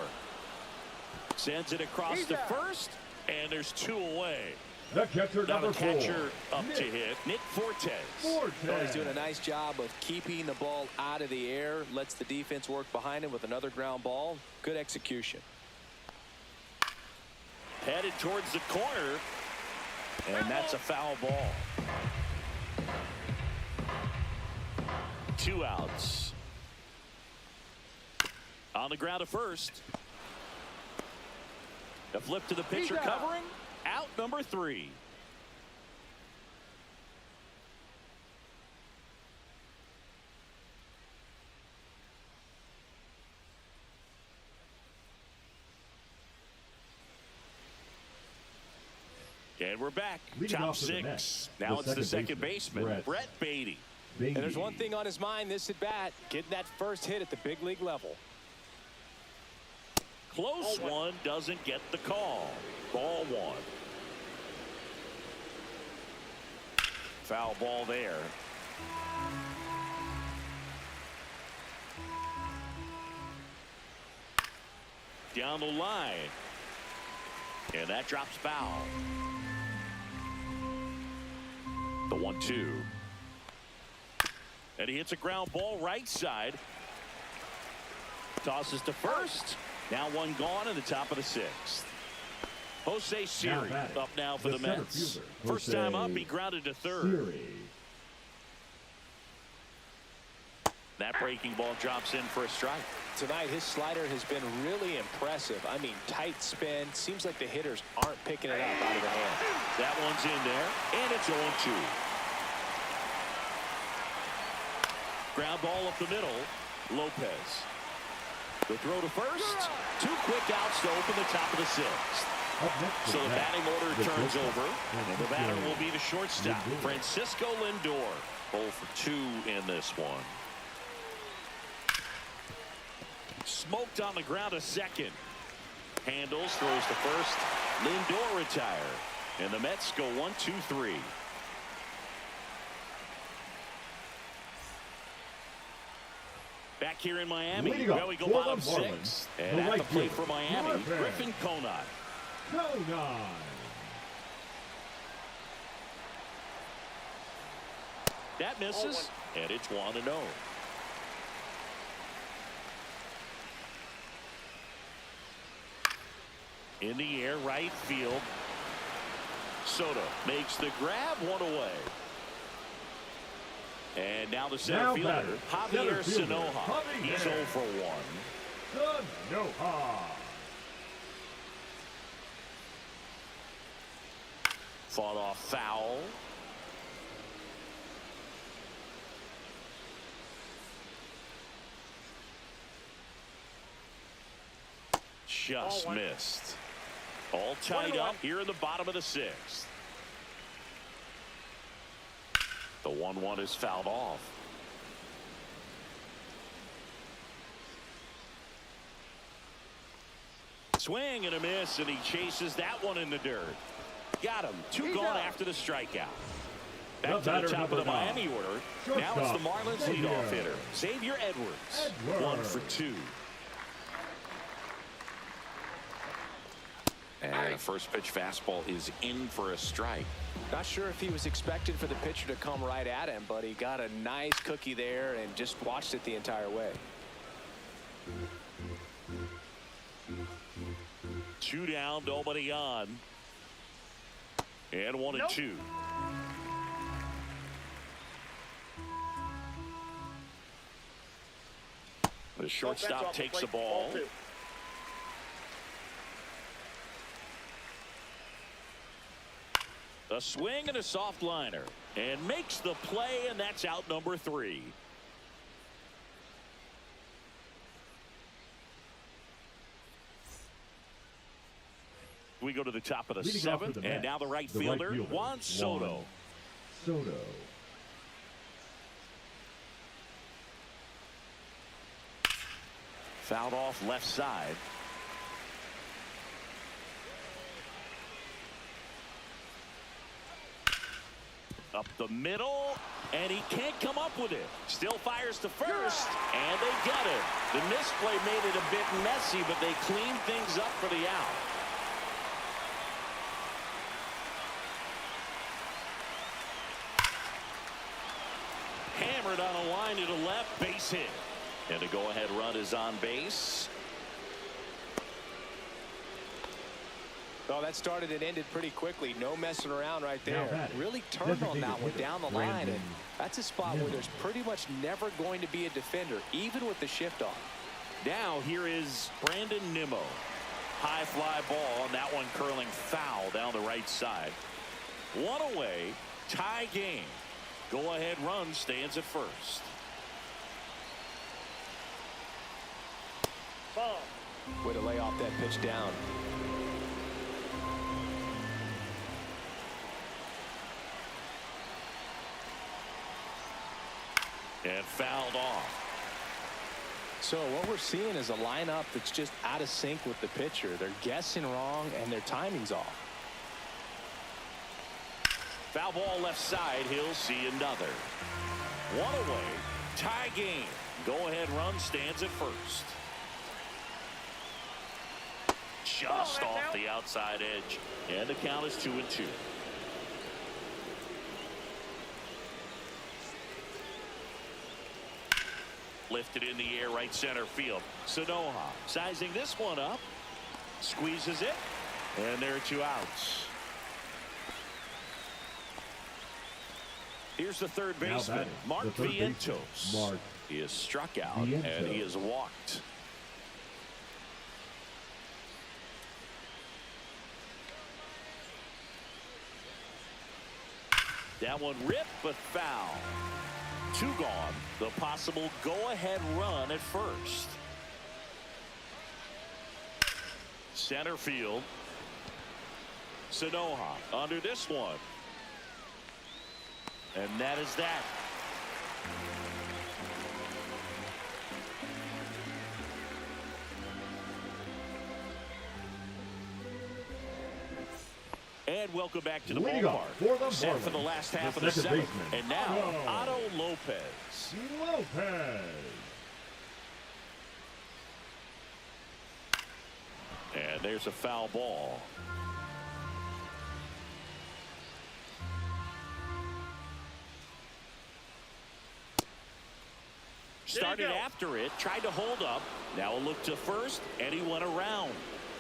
[SPEAKER 2] Sends it across to first, and there's 2 away.
[SPEAKER 1] The catcher,
[SPEAKER 2] now
[SPEAKER 1] number
[SPEAKER 2] the catcher
[SPEAKER 1] 4.
[SPEAKER 2] up to hit, Nick Fortes.
[SPEAKER 4] Well, he's doing a nice job of keeping the ball out of the air. Lets the defense work behind him with another ground ball. Good execution.
[SPEAKER 2] Headed towards the corner, and that's a foul ball. 2 outs. On the ground at first. The flip to the pitcher covering. Out number 3. And we're back. Top 6. Now it's the second baseman, Brett Beatty.
[SPEAKER 4] And there's one thing on his mind this at bat, getting that first hit at the big league level.
[SPEAKER 2] Close one, doesn't get the call. Ball 1. Foul ball there. Down the line. And that drops foul. The 1-2. And he hits a ground ball right side. Tosses to first. Now one gone in the top of the 6th. Jose Siri up now for the Mets. First time up, he grounded to third. That breaking ball drops in for a strike.
[SPEAKER 4] Tonight, his slider has been really impressive. I mean, tight spin. Seems like the hitters aren't picking it up out of the hand.
[SPEAKER 2] That one's in there, and it's 0-2. Ground ball up the middle. Lopez. The throw to first. 2 quick outs to open the top of the 6th. So the batting order turns over, and the batter will be the shortstop, Francisco Lindor. 0 for 2 in this one. Smoked on the ground a second. Handles, throws to first. Lindor retire. And the Mets go 1-2-3. Back here in Miami, where we go bottom 6. And at the plate for Miami, Griffin Conine. That misses, and it's 1-0. In the air, right field. Soto makes the grab, 1 away. And now the center fielder, Javier Sanoja. He's 0 for 1.
[SPEAKER 1] Sanoja.
[SPEAKER 2] Fought off foul. Just missed. All tied up here in the bottom of the 6th. The 1-1 is fouled off. Swing and a miss, and he chases that one in the dirt. Got him. 2 gone after the strikeout. Back to the top of the Miami order. Now it's the Marlins leadoff hitter, Xavier Edwards. 1 for 2. And the first pitch fastball is in for a strike.
[SPEAKER 4] Not sure if he was expecting for the pitcher to come right at him, but he got a nice cookie there and just watched it the entire way.
[SPEAKER 2] 2 down, nobody on. And 1-2. The shortstop takes the ball. A swing and a soft liner, and makes the play, and that's out number 3. We go to the top of the 7th, and now the right fielder, Juan Soto. Fouled off left side. Up the middle, and he can't come up with it. Still fires to first, and they get it. The misplay made it a bit messy, but they cleaned things up for the out. Hammered on a line to the left, base hit. And the go-ahead run is on base.
[SPEAKER 4] Oh, that started and ended pretty quickly. No messing around right there. Really turned on that one down the line, and that's a spot where there's pretty much never going to be a defender, even with the shift on.
[SPEAKER 2] Now here is Brandon Nimmo. High fly ball, and that one curling foul down the right side. 1 away, tie game. Go-ahead run stands at first.
[SPEAKER 4] Way to lay off that pitch down.
[SPEAKER 2] And fouled off.
[SPEAKER 4] So what we're seeing is a lineup that's just out of sync with the pitcher. They're guessing wrong, and their timing's off.
[SPEAKER 2] Foul ball left side. He'll see another. 1 away. Tie game. Go-ahead run stands at first. Just off the outside edge. And the count is 2-2. Lifted in the air, right center field. Sanoja sizing this one up. Squeezes it. And there are 2 outs. Here's the third baseman, Mark Vientos. He is struck out and he is walked. That one ripped but foul. 2 gone. The possible go-ahead run at first. Center field. Sanoha under this one. And that is that. And welcome back to the ballpark. Set for the last half of the 7th. And now, Otto Lopez. And there's a foul ball. Started after it, tried to hold up. Now a look to first, and he went around.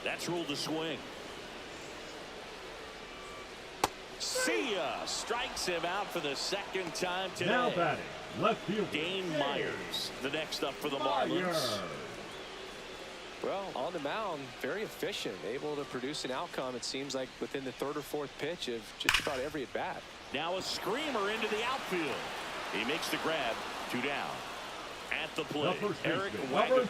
[SPEAKER 2] That's ruled a swing. See ya! Strikes him out for the 2nd time today.
[SPEAKER 1] Now batting, left fielder
[SPEAKER 2] Dane Myers, the next up for the Marlins.
[SPEAKER 4] Well, on the mound, very efficient, able to produce an outcome, it seems like, within the 3rd or 4th pitch of just about every at-bat.
[SPEAKER 2] Now a screamer into the outfield. He makes the grab, 2 down. At the plate, Eric Wegman.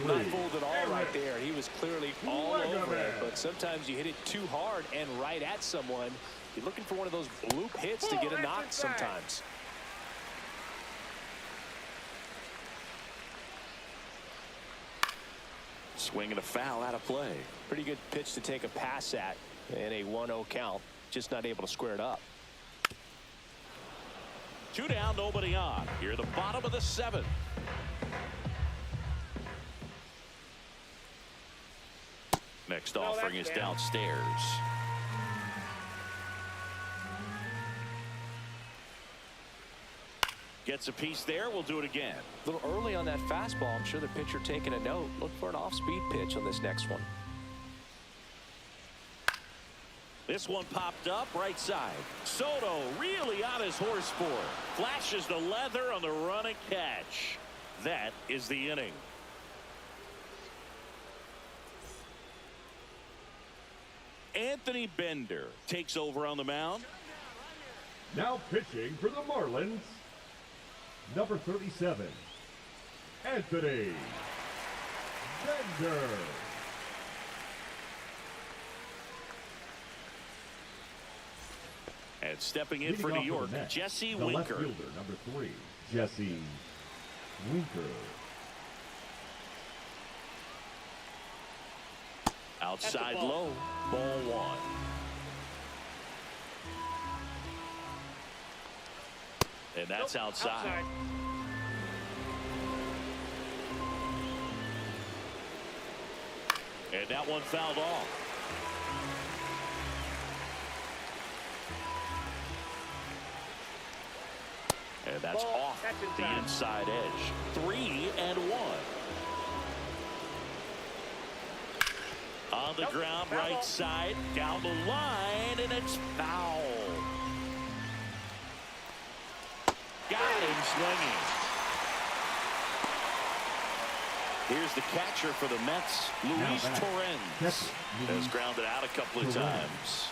[SPEAKER 4] Not fooled at all right there. He was clearly all over it, but sometimes you hit it too hard and right at someone. You're looking for one of those bloop hits to get a knock sometimes.
[SPEAKER 2] Swinging a foul out of play.
[SPEAKER 4] Pretty good pitch to take a pass at in a 1-0 count. Just not able to square it up.
[SPEAKER 2] 2 down, nobody on. Here at the bottom of the 7th. Next offering is downstairs. Gets a piece there. We'll do it again.
[SPEAKER 4] A little early on that fastball. I'm sure the pitcher taking a note. Look for an off-speed pitch on this next one.
[SPEAKER 2] This one popped up right side. Soto really on his horse for it. Flashes the leather on the run and catch. That is the inning. Anthony Bender takes over on the mound.
[SPEAKER 1] Now pitching for the Marlins, number 37, Anthony Bender.
[SPEAKER 2] And stepping in for New York, Jesse Winker.
[SPEAKER 1] Left fielder, number 3, Jesse Winker.
[SPEAKER 2] Outside low, ball 1. And that's outside. And that one fouled off. And that's off the inside edge. 3-1. On the ground, right side, down the line, and it's foul. Got him swinging. Here's the catcher for the Mets, Luis Torrens. Has grounded out a couple of times.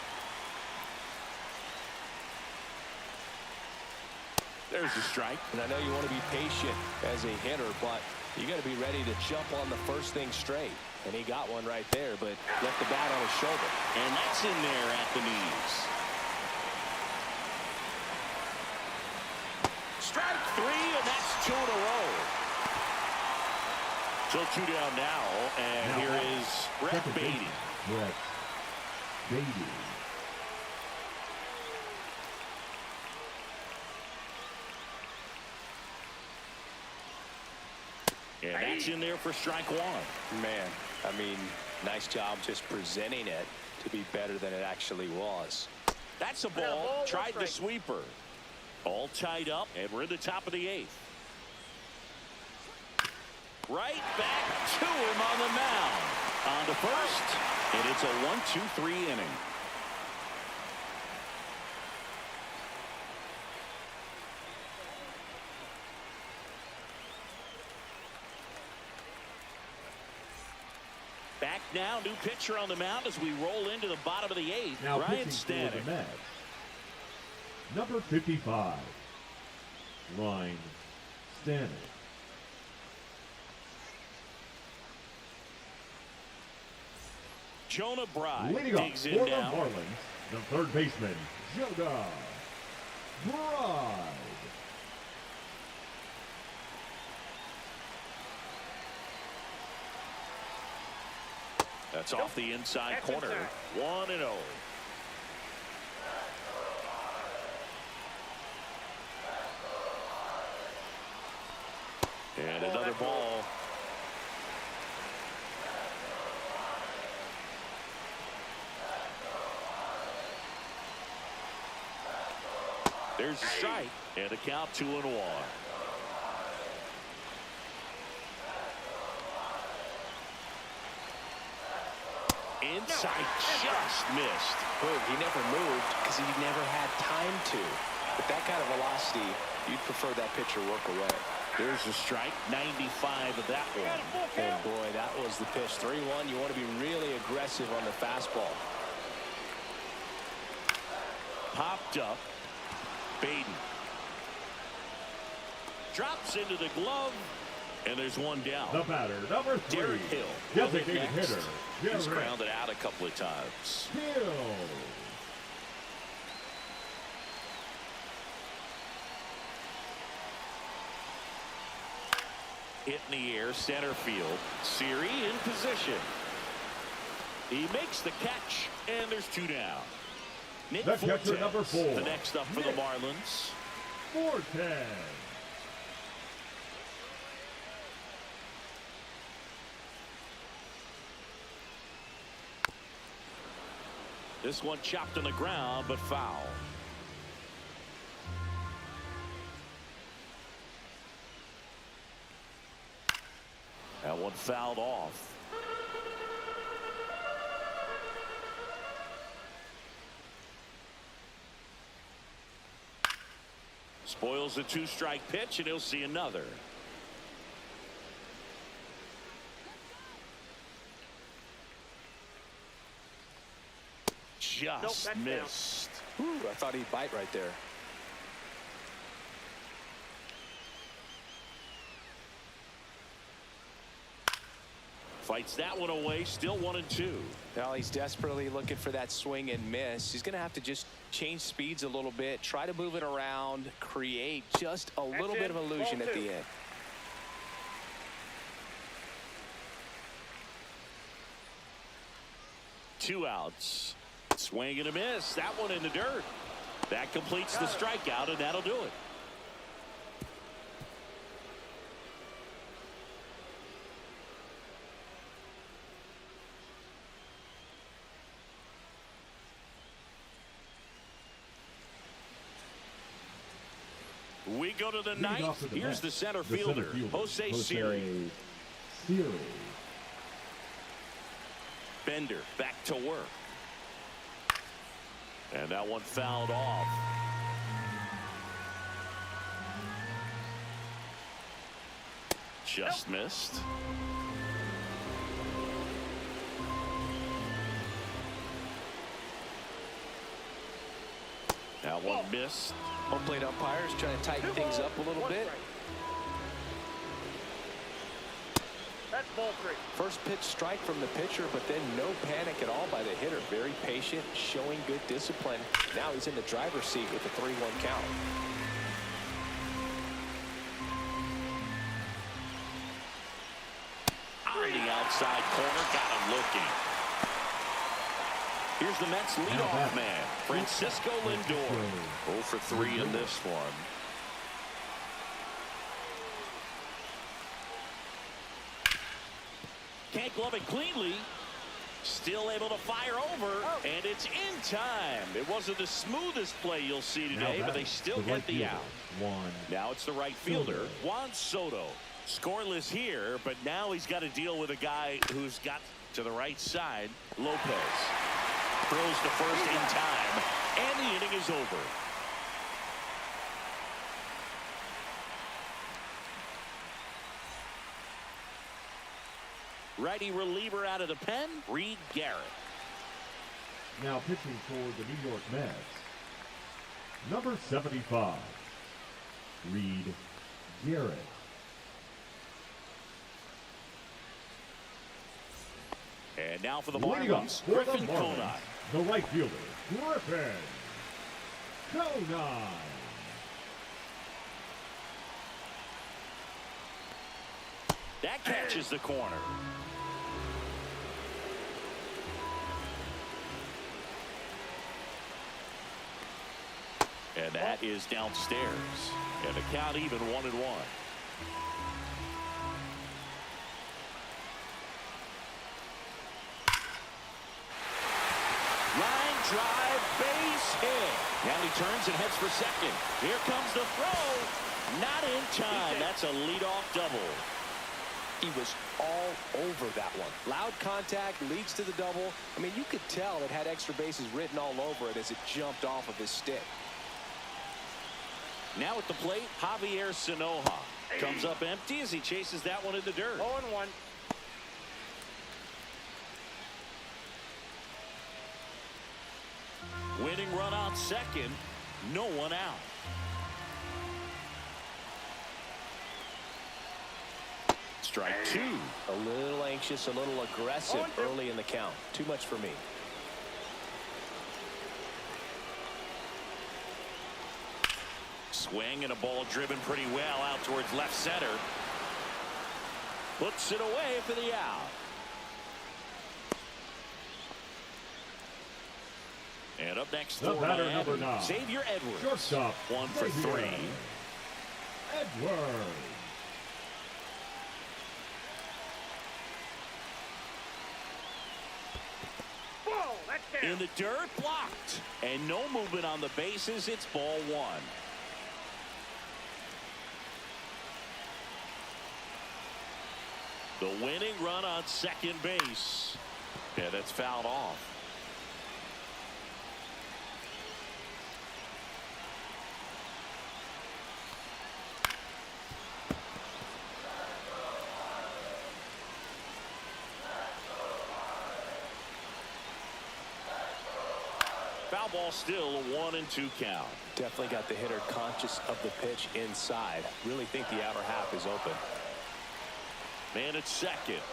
[SPEAKER 2] There's the strike.
[SPEAKER 4] And I know you want to be patient as a hitter, but you got to be ready to jump on the first thing straight. And he got one right there, but left the bat on his shoulder.
[SPEAKER 2] And that's in there at the knees. Strike 3, and that's 2 in a row. So 2 down now, and here is Brett Beatty.
[SPEAKER 1] Brett Beatty.
[SPEAKER 2] And that's in there for strike 1.
[SPEAKER 4] Man, I mean, nice job just presenting it to be better than it actually was.
[SPEAKER 2] That's a ball. Tried the sweeper. All tied up, and we're in the top of the 8th. Right back to him on the mound. On to first, and it's a 1-2-3 inning. new pitcher on the mound as we roll into the bottom of the 8th.
[SPEAKER 1] Now
[SPEAKER 2] Ryan
[SPEAKER 1] pitching for
[SPEAKER 2] Stanek.
[SPEAKER 1] the Mets, number 55, Ryan Stanek.
[SPEAKER 2] Jonah Bride
[SPEAKER 1] Leading up
[SPEAKER 2] digs
[SPEAKER 1] for
[SPEAKER 2] in
[SPEAKER 1] the
[SPEAKER 2] now.
[SPEAKER 1] Marlins, the third baseman, Jonah Bride.
[SPEAKER 2] That's off the inside corner. 1-0. And another ball. There's a strike and a count 2-1. Inside, just missed.
[SPEAKER 4] Boom, he never moved because he never had time to. With that kind of velocity, you'd prefer that pitcher work away.
[SPEAKER 2] There's a strike, 95 of that one.
[SPEAKER 4] And boy, that was the pitch. 3-1, you want to be really aggressive on the fastball.
[SPEAKER 2] Popped up. Baden. Drops into the glove. And there's one down.
[SPEAKER 1] The batter, number 3,
[SPEAKER 2] Derek Hill.
[SPEAKER 1] designated hitter,
[SPEAKER 2] He's
[SPEAKER 1] Derek
[SPEAKER 2] grounded out a couple of times.
[SPEAKER 1] Hill.
[SPEAKER 2] Hit in the air, center field. Siri in position. He makes the catch, and there's 2 down. Nick
[SPEAKER 1] The catcher,
[SPEAKER 2] Fortes,
[SPEAKER 1] number 4,
[SPEAKER 2] the next up for the
[SPEAKER 1] Nick
[SPEAKER 2] Marlins.
[SPEAKER 1] Fortes.
[SPEAKER 2] This one chopped on the ground, but foul. That one fouled off. Spoils a 2-strike pitch, and he'll see another. Just missed.
[SPEAKER 4] Ooh, I thought he'd bite right there.
[SPEAKER 2] Fights that one away, still 1-2.
[SPEAKER 4] Now he's desperately looking for that swing and miss. He's going to have to just change speeds a little bit, try to move it around, create just a little bit of illusion at the end.
[SPEAKER 2] Two outs. Swing and a miss. That one in the dirt. That completes the strikeout, and that'll do it. We go to the ninth. Here's the center fielder, Jose Siri. Bender back to work. And that one fouled off. Just missed. That one missed.
[SPEAKER 4] Home plate umpires trying to tighten things up a little bit.
[SPEAKER 5] That's ball 3.
[SPEAKER 4] First pitch strike from the pitcher, but then no panic at all by the hitter. Very patient, showing good discipline. Now he's in the driver's seat with a 3-1 count.
[SPEAKER 2] On the outside corner, got him looking. Here's the Mets leadoff man, Francisco Lindor. 0 for 3 in this one. Can't glove it cleanly. Still able to fire over, and it's in time. It wasn't the smoothest play you'll see today, but they still get the out. Now it's the right fielder, Juan Soto. Scoreless here, but now he's got to deal with a guy who's got to the right side, Lopez. Throws to first in time, and the inning is over. Righty reliever out of the pen, Reed Garrett.
[SPEAKER 1] Now pitching for the New York Mets, number 75, Reed Garrett.
[SPEAKER 2] And now for the
[SPEAKER 1] Leading up
[SPEAKER 2] Marlins,
[SPEAKER 1] for the
[SPEAKER 2] Griffin
[SPEAKER 1] Marlins,
[SPEAKER 2] Conine.
[SPEAKER 1] the right fielder, Griffin Conine.
[SPEAKER 2] That catches the corner. And that is downstairs. And the count even 1-1. Line drive, base hit. Now he turns and heads for second. Here comes the throw. Not in time. That's a leadoff double.
[SPEAKER 4] He was all over that one. Loud contact leads to the double. I mean, you could tell it had extra bases written all over it as it jumped off of his stick.
[SPEAKER 2] Now at the plate, Javier Sanoja comes up empty as he chases that one in the dirt.
[SPEAKER 5] 0-1.
[SPEAKER 2] Winning run on second, no one out. Strike two.
[SPEAKER 4] A little anxious, a little aggressive early in the count. Too much for me.
[SPEAKER 2] Swing and a ball driven pretty well out towards left center. Puts it away for the out. And up next
[SPEAKER 1] The
[SPEAKER 2] for
[SPEAKER 1] batter,
[SPEAKER 2] Miami,
[SPEAKER 1] number 9,
[SPEAKER 2] Xavier Edwards.
[SPEAKER 1] shortstop,
[SPEAKER 2] 1 for
[SPEAKER 1] Xavier
[SPEAKER 2] 3.
[SPEAKER 1] Edwards.
[SPEAKER 5] Ball, that's down.
[SPEAKER 2] In the dirt, blocked. And no movement on the bases. It's ball 1. The winning run on second base. Yeah, that's fouled off. Foul ball, still a 1-2 count.
[SPEAKER 4] Definitely got the hitter conscious of the pitch inside. Really think the outer half is open.
[SPEAKER 2] Man at second.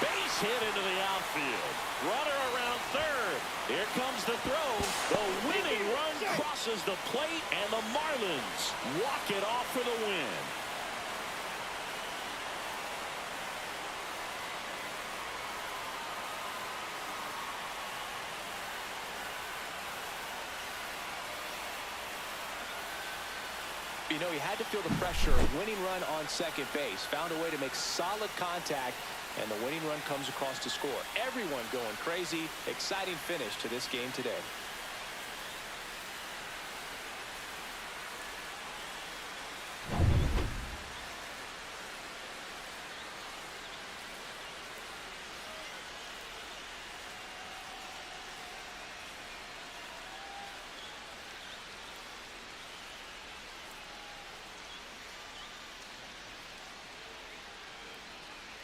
[SPEAKER 2] Base hit into the outfield. Runner around third. Here comes the throw. The winning run crosses the plate, and the Marlins walk it off for the win.
[SPEAKER 4] You know, he had to feel the pressure. Winning run on second base. Found a way to make solid contact, and the winning run comes across to score. Everyone going crazy. Exciting finish to this game today.